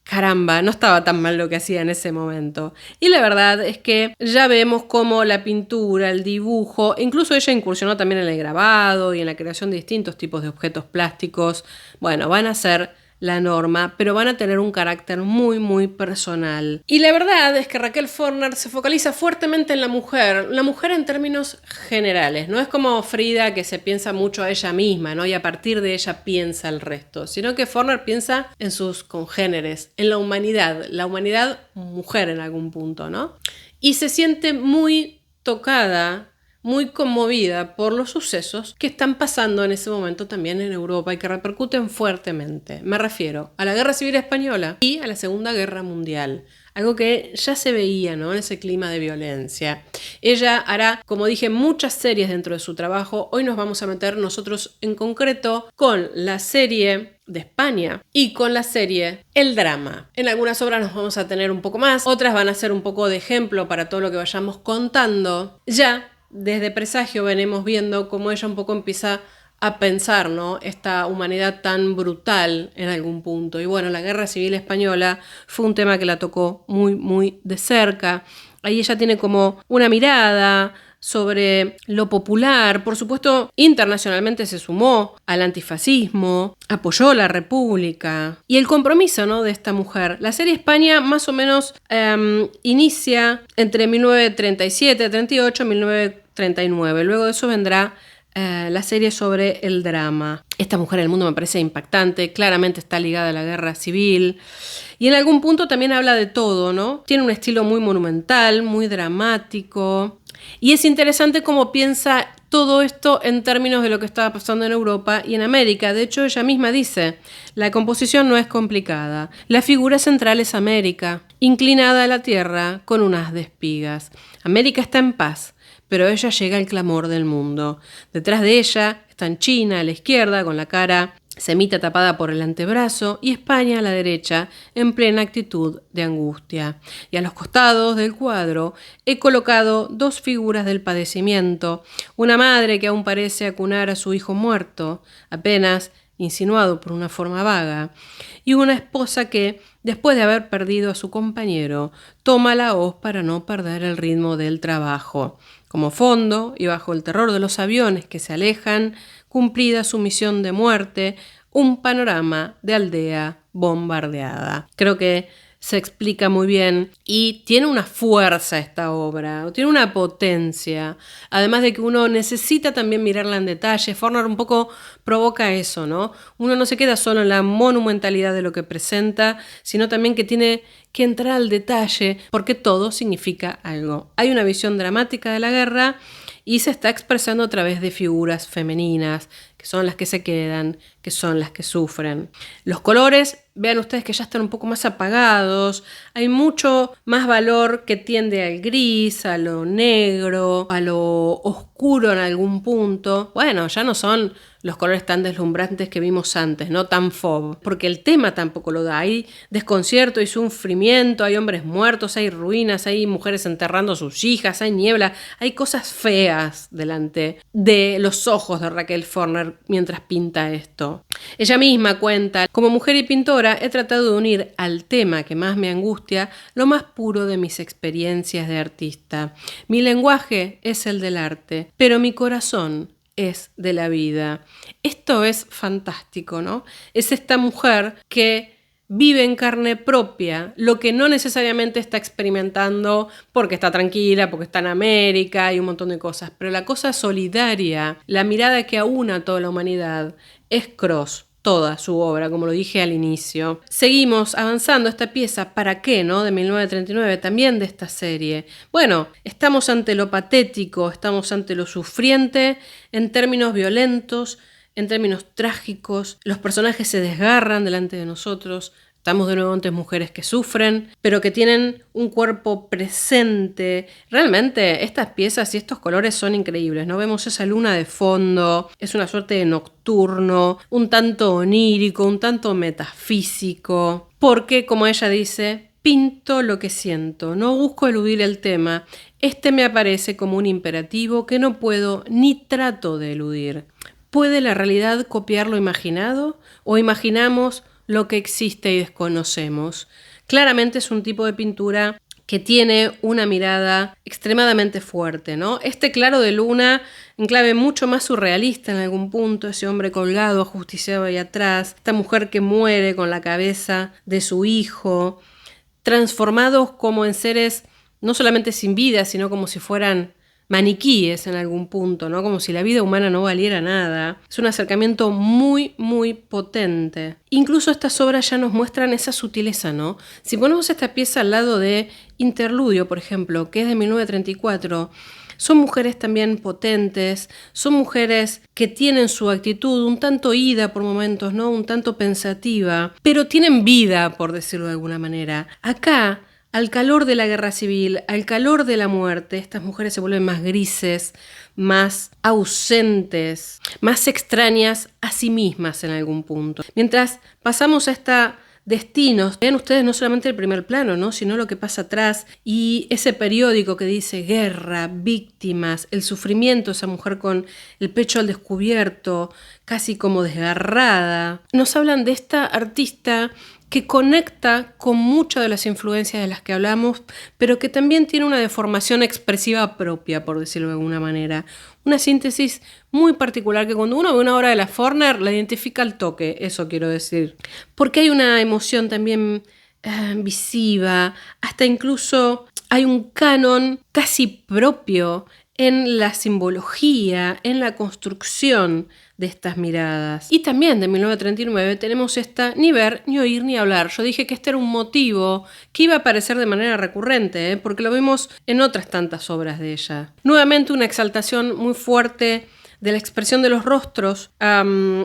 caramba, no estaba tan mal lo que hacía en ese momento. Y la verdad es que ya vemos cómo la pintura, el dibujo, incluso ella incursionó también en el grabado y en la creación de distintos tipos de objetos plásticos, bueno, van a ser la norma, pero van a tener un carácter muy, muy personal. Y la verdad es que Raquel Forner se focaliza fuertemente en la mujer en términos generales. No es como Frida, que se piensa mucho a ella misma, ¿no?, y a partir de ella piensa el resto, sino que Forner piensa en sus congéneres, en la humanidad mujer en algún punto, ¿no? Y se siente muy tocada, muy conmovida por los sucesos que están pasando en ese momento también en Europa y que repercuten fuertemente. Me refiero a la Guerra Civil Española y a la Segunda Guerra Mundial. Algo que ya se veía, ¿no?, en ese clima de violencia. Ella hará, como dije, muchas series dentro de su trabajo. Hoy nos vamos a meter nosotros en concreto con la serie de España y con la serie El Drama. En algunas obras nos vamos a tener un poco más, otras van a ser un poco de ejemplo para todo lo que vayamos contando. Ya desde Presagio venimos viendo cómo ella un poco empieza a pensar, ¿no?, esta humanidad tan brutal en algún punto. Y bueno, la Guerra Civil Española fue un tema que la tocó muy, muy de cerca. Ahí ella tiene como una mirada sobre lo popular. Por supuesto, internacionalmente se sumó al antifascismo, apoyó la República y el compromiso, ¿no?, de esta mujer. La serie España más o menos inicia entre 1937, 38, 1939. Luego de eso vendrá la serie sobre el drama. Esta mujer en el mundo me parece impactante, claramente está ligada a la guerra civil y en algún punto también habla de todo, ¿no? Tiene un estilo muy monumental, muy dramático y es interesante cómo piensa todo esto en términos de lo que estaba pasando en Europa y en América. De hecho, ella misma dice, la composición no es complicada, la figura central es América, inclinada a la tierra con un haz de espigas. América está en paz, pero ella llega al clamor del mundo. Detrás de ella están China a la izquierda, con la cara semita tapada por el antebrazo, y España a la derecha, en plena actitud de angustia. Y a los costados del cuadro he colocado dos figuras del padecimiento, una madre que aún parece acunar a su hijo muerto, apenas insinuado por una forma vaga, y una esposa que, después de haber perdido a su compañero, toma la hoz para no perder el ritmo del trabajo. Como fondo, y bajo el terror de los aviones que se alejan, cumplida su misión de muerte, un panorama de aldea bombardeada. Creo que se explica muy bien y tiene una fuerza esta obra, tiene una potencia, además de que uno necesita también mirarla en detalle. Forner un poco provoca eso, ¿no? Uno no se queda solo en la monumentalidad de lo que presenta, sino también que tiene que entrar al detalle, porque todo significa algo. Hay una visión dramática de la guerra y se está expresando a través de figuras femeninas, que son las que se quedan, que son las que sufren. Los colores, vean ustedes que ya están un poco más apagados, hay mucho más valor que tiende al gris, a lo negro, a lo oscuro en algún punto. Bueno, ya no son los colores tan deslumbrantes que vimos antes, no tan fauve, porque el tema tampoco lo da. Hay desconcierto y sufrimiento, hay hombres muertos, hay ruinas, hay mujeres enterrando a sus hijas, hay niebla, hay cosas feas delante de los ojos de Raquel Forner mientras pinta esto. Ella misma cuenta, como mujer y pintora he tratado de unir al tema que más me angustia lo más puro de mis experiencias de artista. Mi lenguaje es el del arte, pero mi corazón es de la vida. Esto es fantástico, ¿no? Es esta mujer que vive en carne propia lo que no necesariamente está experimentando porque está tranquila, porque está en América y un montón de cosas, pero la cosa solidaria, la mirada que aúna a toda la humanidad, es Cross. Toda su obra, como lo dije al inicio. Seguimos avanzando esta pieza, ¿Para qué?, ¿no?, de 1939, también de esta serie. Bueno, estamos ante lo patético, estamos ante lo sufriente, en términos violentos, en términos trágicos. Los personajes se desgarran delante de nosotros. Estamos de nuevo ante mujeres que sufren, pero que tienen un cuerpo presente. Realmente estas piezas y estos colores son increíbles, ¿no? Vemos esa luna de fondo, es una suerte de nocturno, un tanto onírico, un tanto metafísico. Porque, como ella dice, pinto lo que siento, no busco eludir el tema. Este me aparece como un imperativo que no puedo ni trato de eludir. ¿Puede la realidad copiar lo imaginado? ¿O imaginamos lo que existe y desconocemos? Claramente es un tipo de pintura que tiene una mirada extremadamente fuerte, ¿no? Este claro de luna, en clave mucho más surrealista en algún punto, ese hombre colgado, ajusticiado ahí atrás, esta mujer que muere con la cabeza de su hijo, transformados como en seres no solamente sin vida, sino como si fueran maniquíes en algún punto, ¿no? Como si la vida humana no valiera nada. Es un acercamiento muy, muy potente. Incluso estas obras ya nos muestran esa sutileza, ¿no? Si ponemos esta pieza al lado de Interludio, por ejemplo, que es de 1934, son mujeres también potentes, son mujeres que tienen su actitud un tanto ida por momentos, ¿no? Un tanto pensativa, pero tienen vida, por decirlo de alguna manera. Acá, al calor de la guerra civil, al calor de la muerte, estas mujeres se vuelven más grises, más ausentes, más extrañas a sí mismas en algún punto. Mientras pasamos a esta destinos, vean ustedes no solamente el primer plano, ¿no?, sino lo que pasa atrás y ese periódico que dice guerra, víctimas, el sufrimiento, esa mujer con el pecho al descubierto, casi como desgarrada. Nos hablan de esta artista que conecta con muchas de las influencias de las que hablamos, pero que también tiene una deformación expresiva propia, por decirlo de alguna manera. Una síntesis muy particular que cuando uno ve una obra de la Forner la identifica al toque, eso quiero decir. Porque hay una emoción también visiva, hasta incluso hay un canon casi propio en la simbología, en la construcción de estas miradas. Y también de 1939 tenemos esta ni ver, ni oír, ni hablar. Yo dije que este era un motivo que iba a aparecer de manera recurrente, porque lo vimos en otras tantas obras de ella. Nuevamente una exaltación muy fuerte de la expresión de los rostros,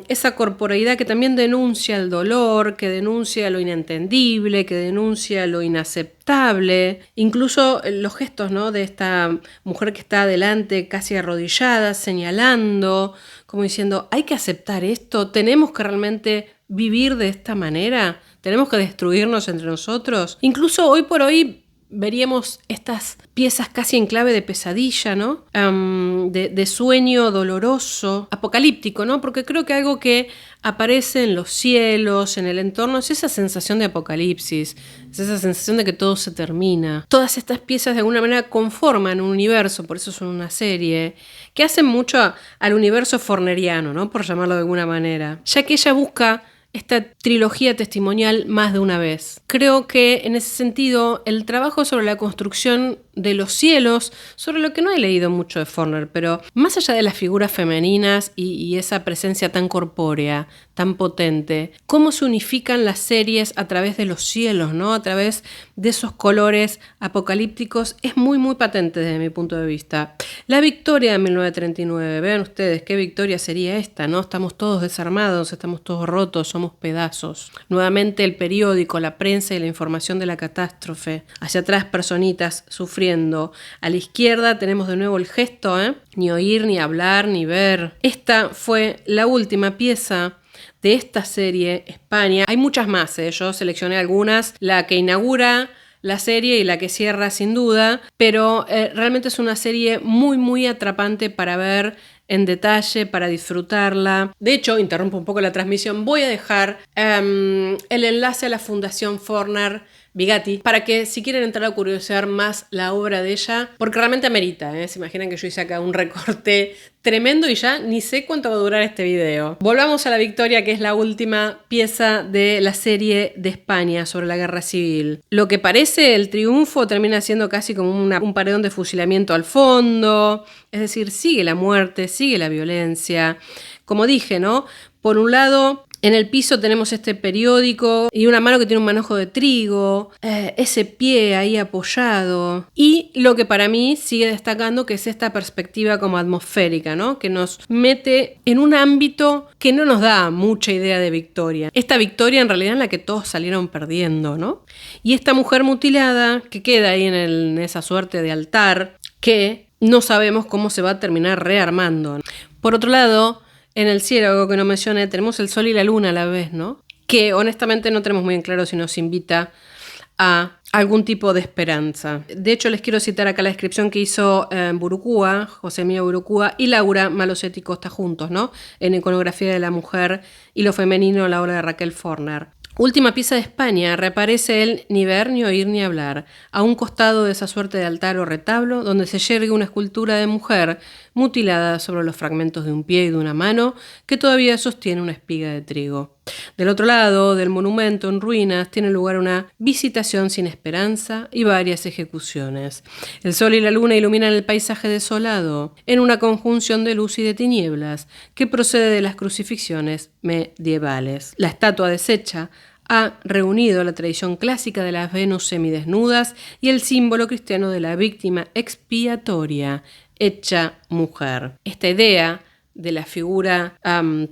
esa corporeidad que también denuncia el dolor, que denuncia lo inentendible, que denuncia lo inaceptable, incluso los gestos, ¿no?, de esta mujer que está adelante casi arrodillada, señalando, como diciendo, hay que aceptar esto, tenemos que realmente vivir de esta manera, tenemos que destruirnos entre nosotros. Incluso hoy por hoy veríamos estas piezas casi en clave de pesadilla, ¿no? De sueño doloroso, apocalíptico, ¿no? Porque creo que algo que aparece en los cielos, en el entorno, es esa sensación de apocalipsis, es esa sensación de que todo se termina. Todas estas piezas de alguna manera conforman un universo, por eso son una serie, que hacen mucho al universo forneriano, ¿no?, por llamarlo de alguna manera, ya que ella busca esta trilogía testimonial más de una vez. Creo que en ese sentido el trabajo sobre la construcción de los cielos, sobre lo que no he leído mucho de Forner, pero más allá de las figuras femeninas y esa presencia tan corpórea, tan potente, cómo se unifican las series a través de los cielos, ¿no?, a través de esos colores apocalípticos, es muy muy patente desde mi punto de vista. La Victoria de 1939, vean ustedes qué victoria sería esta, ¿no? Estamos todos desarmados, estamos todos rotos, somos pedazos. Nuevamente el periódico, la prensa y la información de la catástrofe. Hacia atrás personitas sufriendo. A la izquierda tenemos de nuevo el gesto, ni oír, ni hablar, ni ver. Esta fue la última pieza de esta serie, España. Hay muchas más, yo seleccioné algunas. La que inaugura la serie y la que cierra sin duda, pero realmente es una serie muy muy atrapante para ver en detalle, para disfrutarla. De hecho, interrumpo un poco la transmisión, voy a dejar el enlace a la Fundación Forner Bigatti para que si quieren entrar a curiosear más la obra de ella, porque realmente amerita, se imaginan que yo hice acá un recorte tremendo y ya ni sé cuánto va a durar este video. Volvamos a La Victoria, que es la última pieza de la serie de España sobre la guerra civil. Lo que parece el triunfo termina siendo casi como un paredón de fusilamiento al fondo, es decir, sigue la muerte, sigue la violencia. Como dije, ¿no? Por un lado, en el piso tenemos este periódico y una mano que tiene un manojo de trigo, ese pie ahí apoyado. Y lo que para mí sigue destacando, que es esta perspectiva como atmosférica, ¿no?, que nos mete en un ámbito que no nos da mucha idea de victoria. Esta victoria en realidad en la que todos salieron perdiendo, ¿no? Y esta mujer mutilada que queda ahí en esa suerte de altar que no sabemos cómo se va a terminar rearmando. Por otro lado, en el cielo, algo que no mencioné, tenemos el sol y la luna a la vez, ¿no? Que honestamente no tenemos muy en claro si nos invita a algún tipo de esperanza. De hecho, les quiero citar acá la descripción que hizo Burucúa, José Mía Burucúa y Laura Malosetti Costa juntos, ¿no?, en Iconografía de la Mujer y lo Femenino, la obra de Raquel Forner. Última pieza de España, reaparece el ni ver, ni oír, ni hablar, a un costado de esa suerte de altar o retablo, donde se yergue una escultura de mujer mutilada sobre los fragmentos de un pie y de una mano, que todavía sostiene una espiga de trigo. Del otro lado del monumento en ruinas tiene lugar una visitación sin esperanza y varias ejecuciones. El sol y la luna iluminan el paisaje desolado, en una conjunción de luz y de tinieblas, que procede de las crucifixiones medievales. La estatua deshecha ha reunido la tradición clásica de las Venus semidesnudas y el símbolo cristiano de la víctima expiatoria, hecha mujer. Esta idea de la figura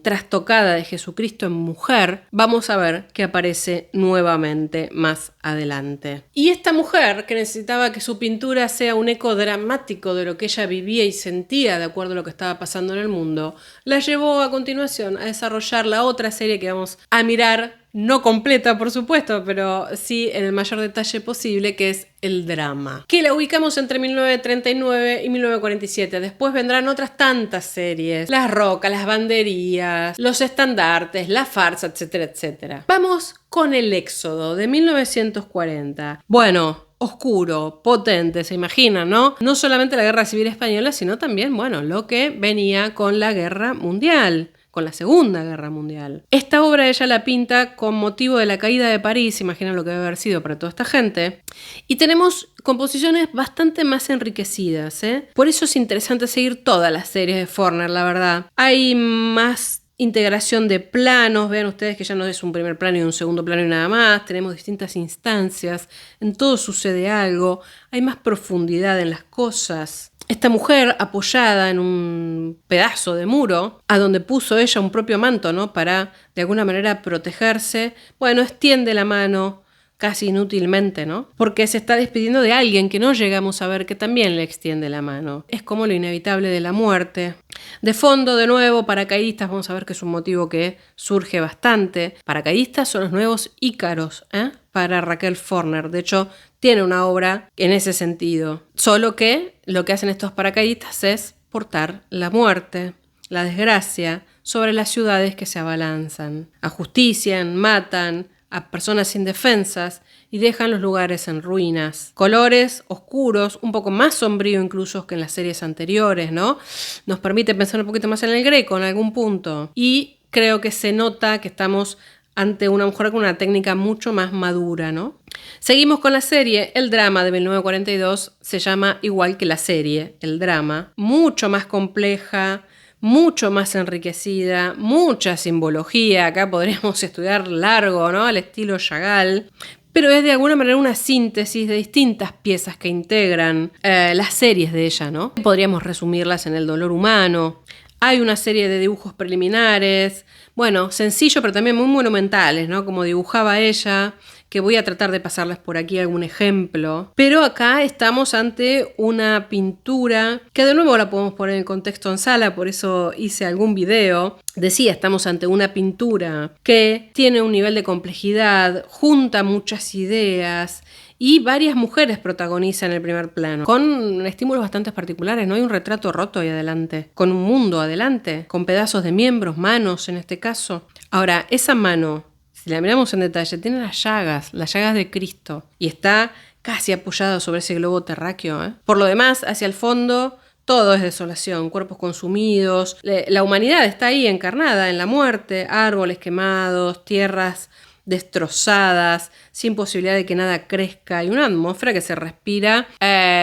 trastocada de Jesucristo en mujer, vamos a ver que aparece nuevamente más adelante. Y esta mujer, que necesitaba que su pintura sea un eco dramático de lo que ella vivía y sentía de acuerdo a lo que estaba pasando en el mundo, la llevó a continuación a desarrollar la otra serie que vamos a mirar no completa, por supuesto, pero sí en el mayor detalle posible, que es el drama, que la ubicamos entre 1939 y 1947. Después vendrán otras tantas series: Las Rocas, Las Banderías, Los Estandartes, La Farsa, etcétera, etcétera. Vamos con El Éxodo, de 1940. Bueno, oscuro, potente, se imaginan, ¿no? No solamente la Guerra Civil Española, sino también, bueno, lo que venía con la Guerra Mundial, con la Segunda Guerra Mundial. Esta obra ella la pinta con motivo de la caída de París, imaginan lo que debe haber sido para toda esta gente, y tenemos composiciones bastante más enriquecidas, ¿eh? Por eso es interesante seguir todas las series de Forner, la verdad. Hay más integración de planos, vean ustedes que ya no es un primer plano y un segundo plano y nada más, tenemos distintas instancias, en todo sucede algo, hay más profundidad en las cosas. Esta mujer apoyada en un pedazo de muro, a donde puso ella un propio manto, ¿no? Para de alguna manera protegerse, bueno, extiende la mano casi inútilmente, ¿no? Porque se está despidiendo de alguien que no llegamos a ver que también le extiende la mano. Es como lo inevitable de la muerte. De fondo, de nuevo, paracaidistas, vamos a ver que es un motivo que surge bastante. Paracaidistas son los nuevos Ícaros, para Raquel Forner. De hecho, tiene una obra en ese sentido. Solo que lo que hacen estos paracaidistas es portar la muerte, la desgracia, sobre las ciudades que se abalanzan. Ajustician, matan a personas indefensas y dejan los lugares en ruinas. Colores oscuros, un poco más sombrío incluso que en las series anteriores, ¿no? Nos permite pensar un poquito más en el Greco en algún punto. Y creo que se nota que estamos ante una mujer con una técnica mucho más madura, ¿no? Seguimos con la serie. El drama de 1942 se llama igual que la serie, El drama. Mucho más compleja, mucho más enriquecida, mucha simbología. Acá podríamos estudiar largo, ¿no? Al estilo Chagall. Pero es de alguna manera una síntesis de distintas piezas que integran las series de ella, ¿no? Podríamos resumirlas en El dolor humano. Hay una serie de dibujos preliminares, bueno, sencillo pero también muy monumentales, ¿no? Como dibujaba ella, que voy a tratar de pasarles por aquí algún ejemplo. Pero acá estamos ante una pintura, que de nuevo la podemos poner en contexto en sala, por eso hice algún video. Decía, estamos ante una pintura que tiene un nivel de complejidad, junta muchas ideas, y varias mujeres protagonizan el primer plano, con estímulos bastante particulares, ¿no? Hay un retrato roto ahí adelante, con un mundo adelante, con pedazos de miembros, manos en este caso. Ahora, esa mano, si la miramos en detalle, tiene las llagas de Cristo, y está casi apoyado sobre ese globo terráqueo, ¿eh? Por lo demás, hacia el fondo, todo es desolación, cuerpos consumidos, la humanidad está ahí encarnada en la muerte, árboles quemados, tierras destrozadas, sin posibilidad de que nada crezca, y una atmósfera que se respira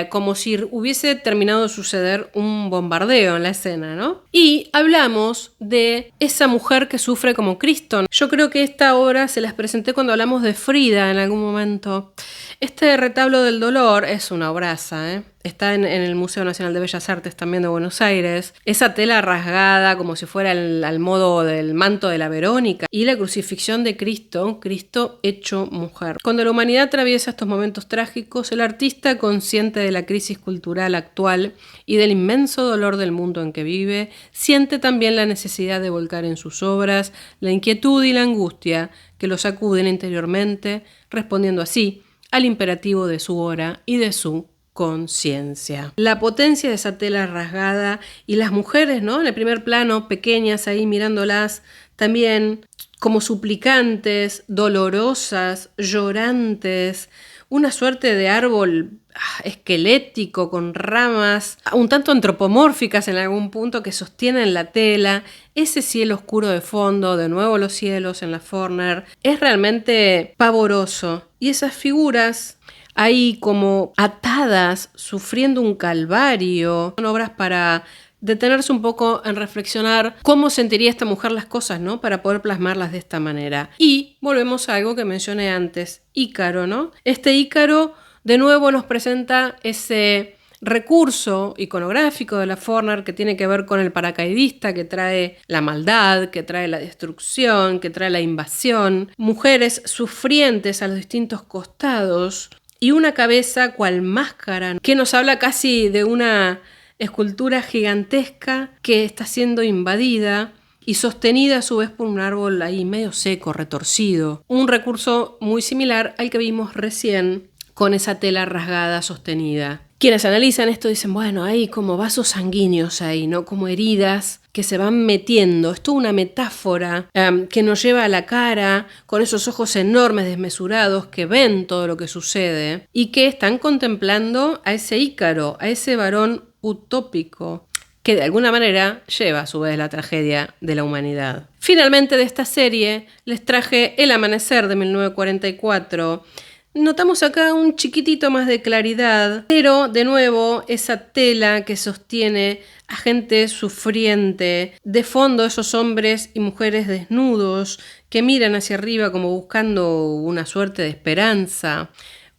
como si hubiese terminado de suceder un bombardeo en la escena, ¿no? Y hablamos de esa mujer que sufre como Cristo. Yo creo que esta obra se las presenté cuando hablamos de Frida en algún momento. Este retablo del dolor es una obraza, ¿eh? Está en el Museo Nacional de Bellas Artes también de Buenos Aires. Esa tela rasgada como si fuera al modo del manto de la Verónica. Y la crucifixión de Cristo, Cristo hecho mujer. Cuando la humanidad atraviesa estos momentos trágicos, el artista, consciente de la crisis cultural actual y del inmenso dolor del mundo en que vive, siente también la necesidad de volcar en sus obras la inquietud y la angustia que lo sacuden interiormente, respondiendo así al imperativo de su hora y de su conciencia. La potencia de esa tela rasgada y las mujeres, ¿no? En el primer plano, pequeñas ahí mirándolas, también como suplicantes, dolorosas, llorantes, una suerte de árbol esquelético con ramas un tanto antropomórficas en algún punto que sostienen la tela, ese cielo oscuro de fondo, de nuevo los cielos en la Forner, es realmente pavoroso. Y esas figuras ahí como atadas, sufriendo un calvario, son obras para detenerse un poco en reflexionar cómo sentiría esta mujer las cosas, ¿no? Para poder plasmarlas de esta manera. Y volvemos a algo que mencioné antes, Ícaro, ¿no? Este Ícaro de nuevo nos presenta ese recurso iconográfico de la Forner que tiene que ver con el paracaidista, que trae la maldad, que trae la destrucción, que trae la invasión, mujeres sufrientes a los distintos costados y una cabeza cual máscara que nos habla casi de una escultura gigantesca que está siendo invadida y sostenida a su vez por un árbol ahí medio seco, retorcido. Un recurso muy similar al que vimos recién con esa tela rasgada sostenida. Quienes analizan esto dicen, bueno, hay como vasos sanguíneos ahí, ¿no? Como heridas que se van metiendo. Es toda una metáfora que nos lleva a la cara con esos ojos enormes, desmesurados, que ven todo lo que sucede y que están contemplando a ese Ícaro, a ese varón utópico, que de alguna manera lleva a su vez la tragedia de la humanidad. Finalmente de esta serie les traje El Amanecer de 1944. Notamos acá un chiquitito más de claridad, pero de nuevo esa tela que sostiene a gente sufriente, de fondo esos hombres y mujeres desnudos que miran hacia arriba como buscando una suerte de esperanza.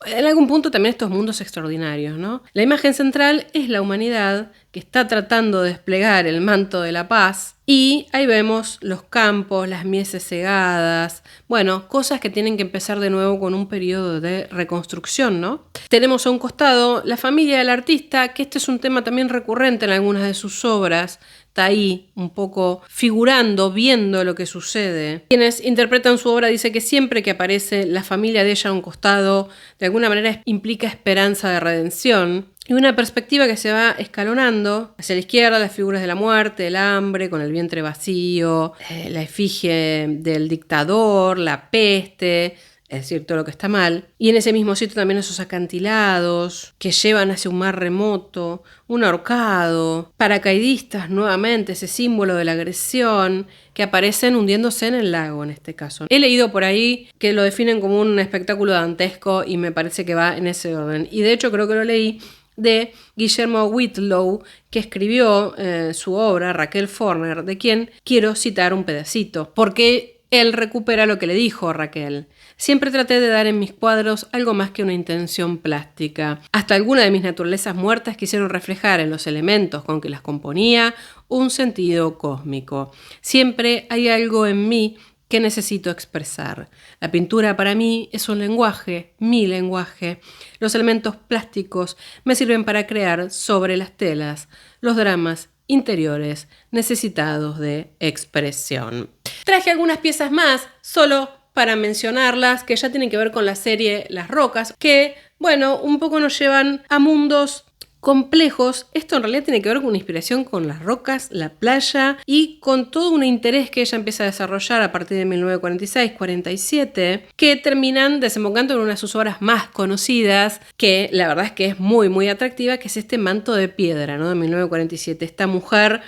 En algún punto también estos mundos extraordinarios, ¿no? La imagen central es la humanidad que está tratando de desplegar el manto de la paz y ahí vemos los campos, las mieses cegadas, bueno, cosas que tienen que empezar de nuevo con un periodo de reconstrucción, ¿no? Tenemos a un costado la familia del artista, que este es un tema también recurrente en algunas de sus obras, está ahí un poco figurando, viendo lo que sucede. Quienes interpretan su obra dicen que siempre que aparece la familia de ella a un costado, de alguna manera implica esperanza de redención. Y una perspectiva que se va escalonando. Hacia la izquierda las figuras de la muerte, el hambre, con el vientre vacío, la efigie del dictador, la peste, es decir, todo lo que está mal. Y en ese mismo sitio también esos acantilados que llevan hacia un mar remoto, un ahorcado, paracaidistas nuevamente, ese símbolo de la agresión, que aparecen hundiéndose en el lago en este caso. He leído por ahí que lo definen como un espectáculo dantesco y me parece que va en ese orden. Y de hecho creo que lo leí de Guillermo Whitlow, que escribió su obra Raquel Forner, de quien quiero citar un pedacito, porque él recupera lo que le dijo Raquel. Siempre traté de dar en mis cuadros algo más que una intención plástica. Hasta alguna de mis naturalezas muertas quisieron reflejar en los elementos con que las componía un sentido cósmico. Siempre hay algo en mí que necesito expresar. La pintura para mí es un lenguaje, mi lenguaje. Los elementos plásticos me sirven para crear sobre las telas los dramas interiores necesitados de expresión. Traje algunas piezas más, solo para mencionarlas, que ya tienen que ver con la serie Las Rocas, que, bueno, un poco nos llevan a mundos complejos. Esto en realidad tiene que ver con una inspiración con las rocas, la playa y con todo un interés que ella empieza a desarrollar a partir de 1946-47, que terminan desembocando en una de sus obras más conocidas, que la verdad es que es muy, muy atractiva, que es este Manto de Piedra, ¿no? De 1947. Esta mujer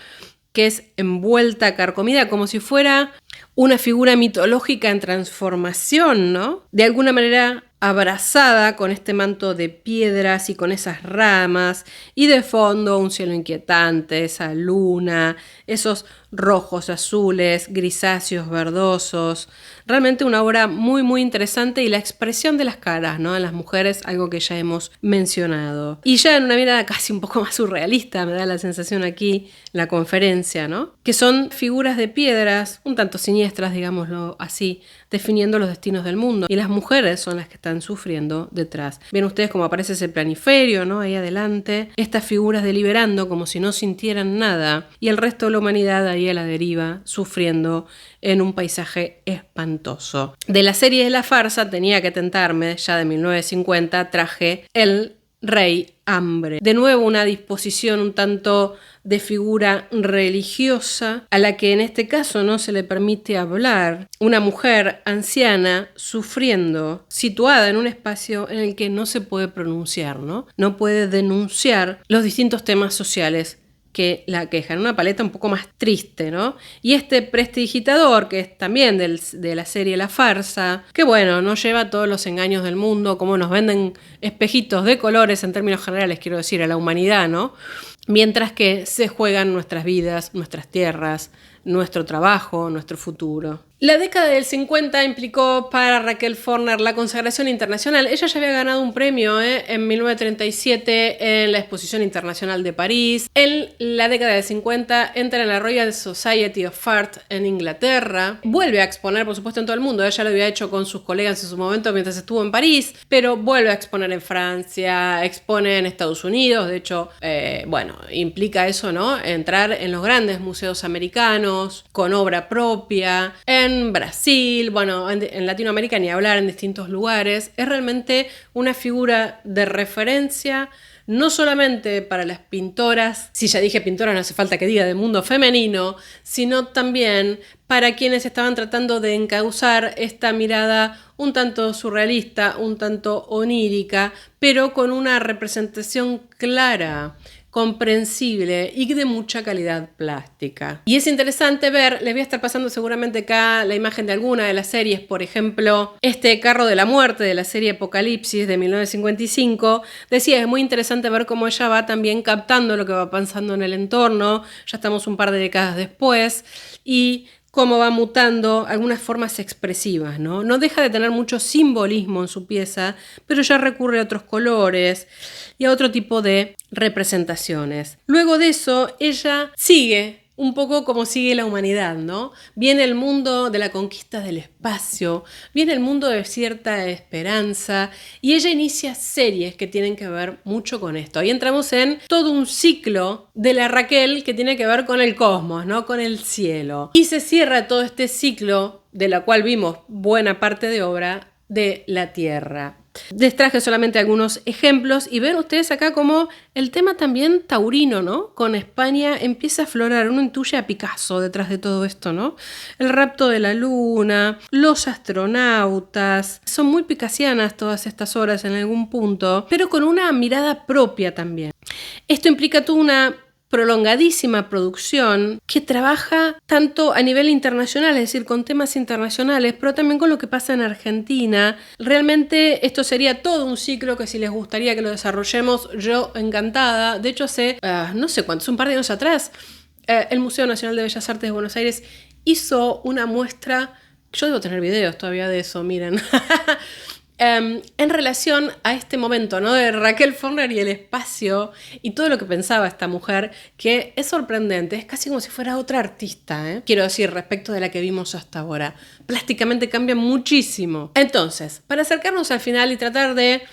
que es envuelta, carcomida, como si fuera una figura mitológica en transformación, ¿no? De alguna manera abrazada con este manto de piedras y con esas ramas, y de fondo un cielo inquietante, esa luna, esos rojos, azules, grisáceos, verdosos. Realmente una obra muy, muy interesante, y la expresión de las caras, ¿no? En las mujeres, algo que ya hemos mencionado. Y ya en una mirada casi un poco más surrealista, me da la sensación aquí, la conferencia, ¿no? Que son figuras de piedras, un tanto siniestras, digámoslo así, definiendo los destinos del mundo. Y las mujeres son las que están sufriendo detrás. Ven ustedes cómo aparece ese planiferio, ¿no? Ahí adelante. Estas figuras deliberando como si no sintieran nada. Y el resto de la humanidad ahí a la deriva, sufriendo en un paisaje espantoso. De la serie de La Farsa tenía que tentarme, ya de 1950, traje El Rey Hambre. De nuevo una disposición un tanto de figura religiosa a la que en este caso no se le permite hablar. Una mujer anciana sufriendo, situada en un espacio en el que no se puede pronunciar, ¿no? No puede denunciar los distintos temas sociales que la quejan. Una paleta un poco más triste, ¿no? Y este prestidigitador, que es también de la serie La Farsa, que bueno, no lleva todos los engaños del mundo, como nos venden espejitos de colores en términos generales, quiero decir, a la humanidad, ¿no? Mientras que se juegan nuestras vidas, nuestras tierras, nuestro trabajo, nuestro futuro. La década del 50 implicó para Raquel Forner la consagración internacional. Ella ya había ganado un premio en 1937 en la Exposición Internacional de París. En la década del 50 entra en la Royal Society of Art en Inglaterra. Vuelve a exponer, por supuesto, en todo el mundo. Ella lo había hecho con sus colegas en su momento mientras estuvo en París, pero vuelve a exponer en Francia, expone en Estados Unidos. De hecho, implica eso, ¿no? Entrar en los grandes museos americanos con obra propia. En Brasil, en Latinoamérica ni hablar, en distintos lugares. Es realmente una figura de referencia, no solamente para las pintoras, si ya dije pintoras no hace falta que diga del mundo femenino, sino también para quienes estaban tratando de encauzar esta mirada un tanto surrealista, un tanto onírica, pero con una representación clara, comprensible y de mucha calidad plástica. Y es interesante ver, les voy a estar pasando seguramente acá la imagen de alguna de las series, por ejemplo, este Carro de la Muerte de la serie Apocalipsis de 1955, decía, es muy interesante ver cómo ella va también captando lo que va pasando en el entorno, ya estamos un par de décadas después, y cómo va mutando algunas formas expresivas, ¿no? No deja de tener mucho simbolismo en su pieza, pero ya recurre a otros colores y a otro tipo de representaciones. Luego de eso, ella sigue un poco como sigue la humanidad, ¿no? Viene el mundo de la conquista del espacio, viene el mundo de cierta esperanza y ella inicia series que tienen que ver mucho con esto. Ahí entramos en todo un ciclo de la Raquel que tiene que ver con el cosmos, ¿no? Con el cielo. Y se cierra todo este ciclo, de la cual vimos buena parte de obra, de la Tierra. Les traje solamente algunos ejemplos y ven ustedes acá como el tema también taurino, ¿no? Con España empieza a aflorar, uno intuye a Picasso detrás de todo esto, ¿no? El rapto de la luna, los astronautas, son muy picasianas todas estas obras en algún punto, pero con una mirada propia también. Esto implica toda una prolongadísima producción que trabaja tanto a nivel internacional, es decir, con temas internacionales, pero también con lo que pasa en Argentina. Realmente esto sería todo un ciclo que si les gustaría que lo desarrollemos, yo encantada. De hecho, hace, no sé cuántos, un par de años atrás, el Museo Nacional de Bellas Artes de Buenos Aires hizo una muestra, yo debo tener videos todavía de eso, miren, en relación a este momento, ¿no? De Raquel Forner y el espacio y todo lo que pensaba esta mujer, que es sorprendente, es casi como si fuera otra artista, ¿eh? Quiero decir, respecto de la que vimos hasta ahora. Plásticamente cambia muchísimo. Entonces, para acercarnos al final y tratar de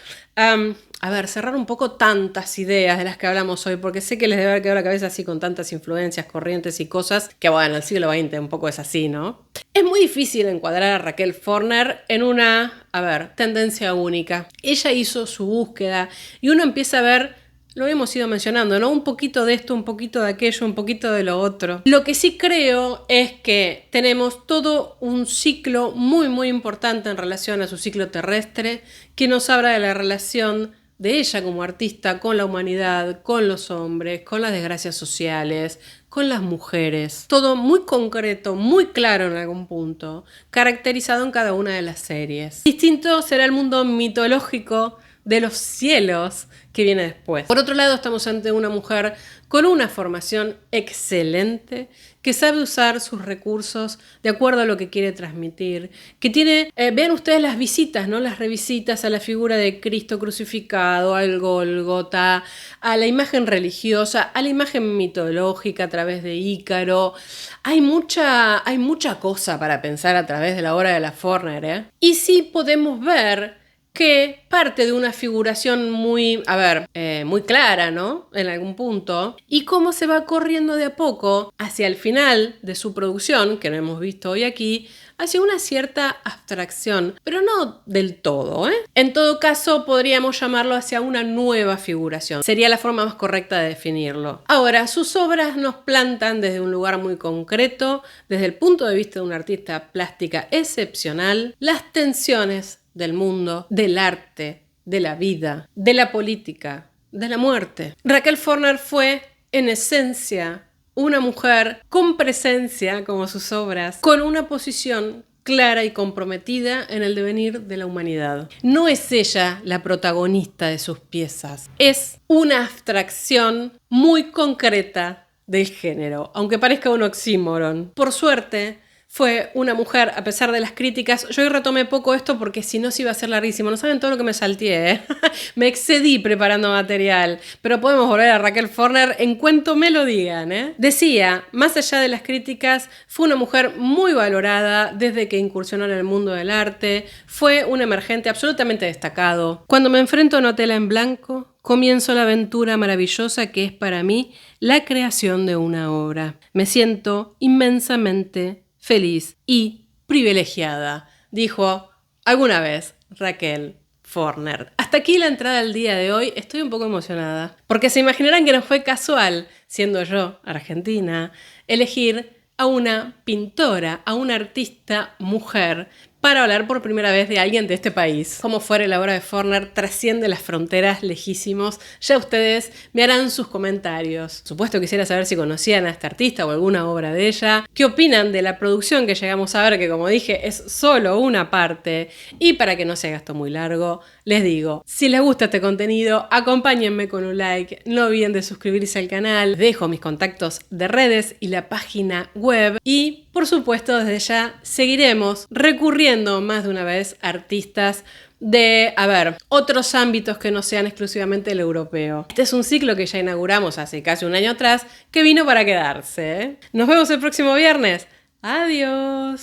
cerrar un poco tantas ideas de las que hablamos hoy, porque sé que les debe haber quedado la cabeza así con tantas influencias, corrientes y cosas, que bueno, el siglo XX un poco es así, ¿no? Es muy difícil encuadrar a Raquel Forner en una, tendencia única. Ella hizo su búsqueda y uno empieza a ver, lo hemos ido mencionando, ¿no? Un poquito de esto, un poquito de aquello, un poquito de lo otro. Lo que sí creo es que tenemos todo un ciclo muy, muy importante en relación a su ciclo terrestre, que nos habla de la relación de ella como artista con la humanidad, con los hombres, con las desgracias sociales, con las mujeres. Todo muy concreto, muy claro en algún punto, caracterizado en cada una de las series. Distinto será el mundo mitológico de los cielos que viene después. Por otro lado, estamos ante una mujer con una formación excelente, que sabe usar sus recursos de acuerdo a lo que quiere transmitir, que tiene, vean ustedes las visitas, ¿no? Las revisitas a la figura de Cristo crucificado, al Gólgota, a la imagen religiosa, a la imagen mitológica a través de Ícaro. Hay mucha cosa para pensar a través de la obra de la Forner, ¿eh? Y sí podemos ver que parte de una figuración muy clara, ¿no? En algún punto, y cómo se va corriendo de a poco hacia el final de su producción, que no hemos visto hoy aquí, hacia una cierta abstracción, pero no del todo, ¿eh? En todo caso, podríamos llamarlo hacia una nueva figuración. Sería la forma más correcta de definirlo. Ahora, sus obras nos plantan desde un lugar muy concreto, desde el punto de vista de una artista plástica excepcional, las tensiones del mundo, del arte, de la vida, de la política, de la muerte. Raquel Forner fue, en esencia, una mujer con presencia, como sus obras, con una posición clara y comprometida en el devenir de la humanidad. No es ella la protagonista de sus piezas, es una abstracción muy concreta del género, aunque parezca un oxímoron. Por suerte, fue una mujer, a pesar de las críticas. Yo hoy retomé poco esto porque si no se iba a ser larguísimo. No saben todo lo que me salteé, ¿eh? Me excedí preparando material. Pero podemos volver a Raquel Forner en cuanto me lo digan, ¿eh? Decía, más allá de las críticas, fue una mujer muy valorada desde que incursionó en el mundo del arte. Fue un emergente absolutamente destacado. Cuando me enfrento a una tela en blanco, comienzo la aventura maravillosa que es para mí la creación de una obra. Me siento inmensamente feliz y privilegiada, dijo alguna vez Raquel Forner. Hasta aquí la entrada del día de hoy. Estoy un poco emocionada, porque se imaginarán que no fue casual, siendo yo argentina, elegir a una pintora, a una artista mujer, para hablar por primera vez de alguien de este país. Como fuera, la obra de Forner trasciende las fronteras lejísimos. Ya ustedes me harán sus comentarios. Por supuesto, quisiera saber si conocían a esta artista o alguna obra de ella. ¿Qué opinan de la producción que llegamos a ver? Que, como dije, es solo una parte. Y para que no se haga esto muy largo, les digo, si les gusta este contenido, acompáñenme con un like. No olviden de suscribirse al canal. Dejo mis contactos de redes y la página web. Y, por supuesto, desde ya seguiremos recurriendo más de una vez a artistas de, otros ámbitos que no sean exclusivamente el europeo. Este es un ciclo que ya inauguramos hace casi un año atrás, que vino para quedarse, ¿eh? Nos vemos el próximo viernes. Adiós.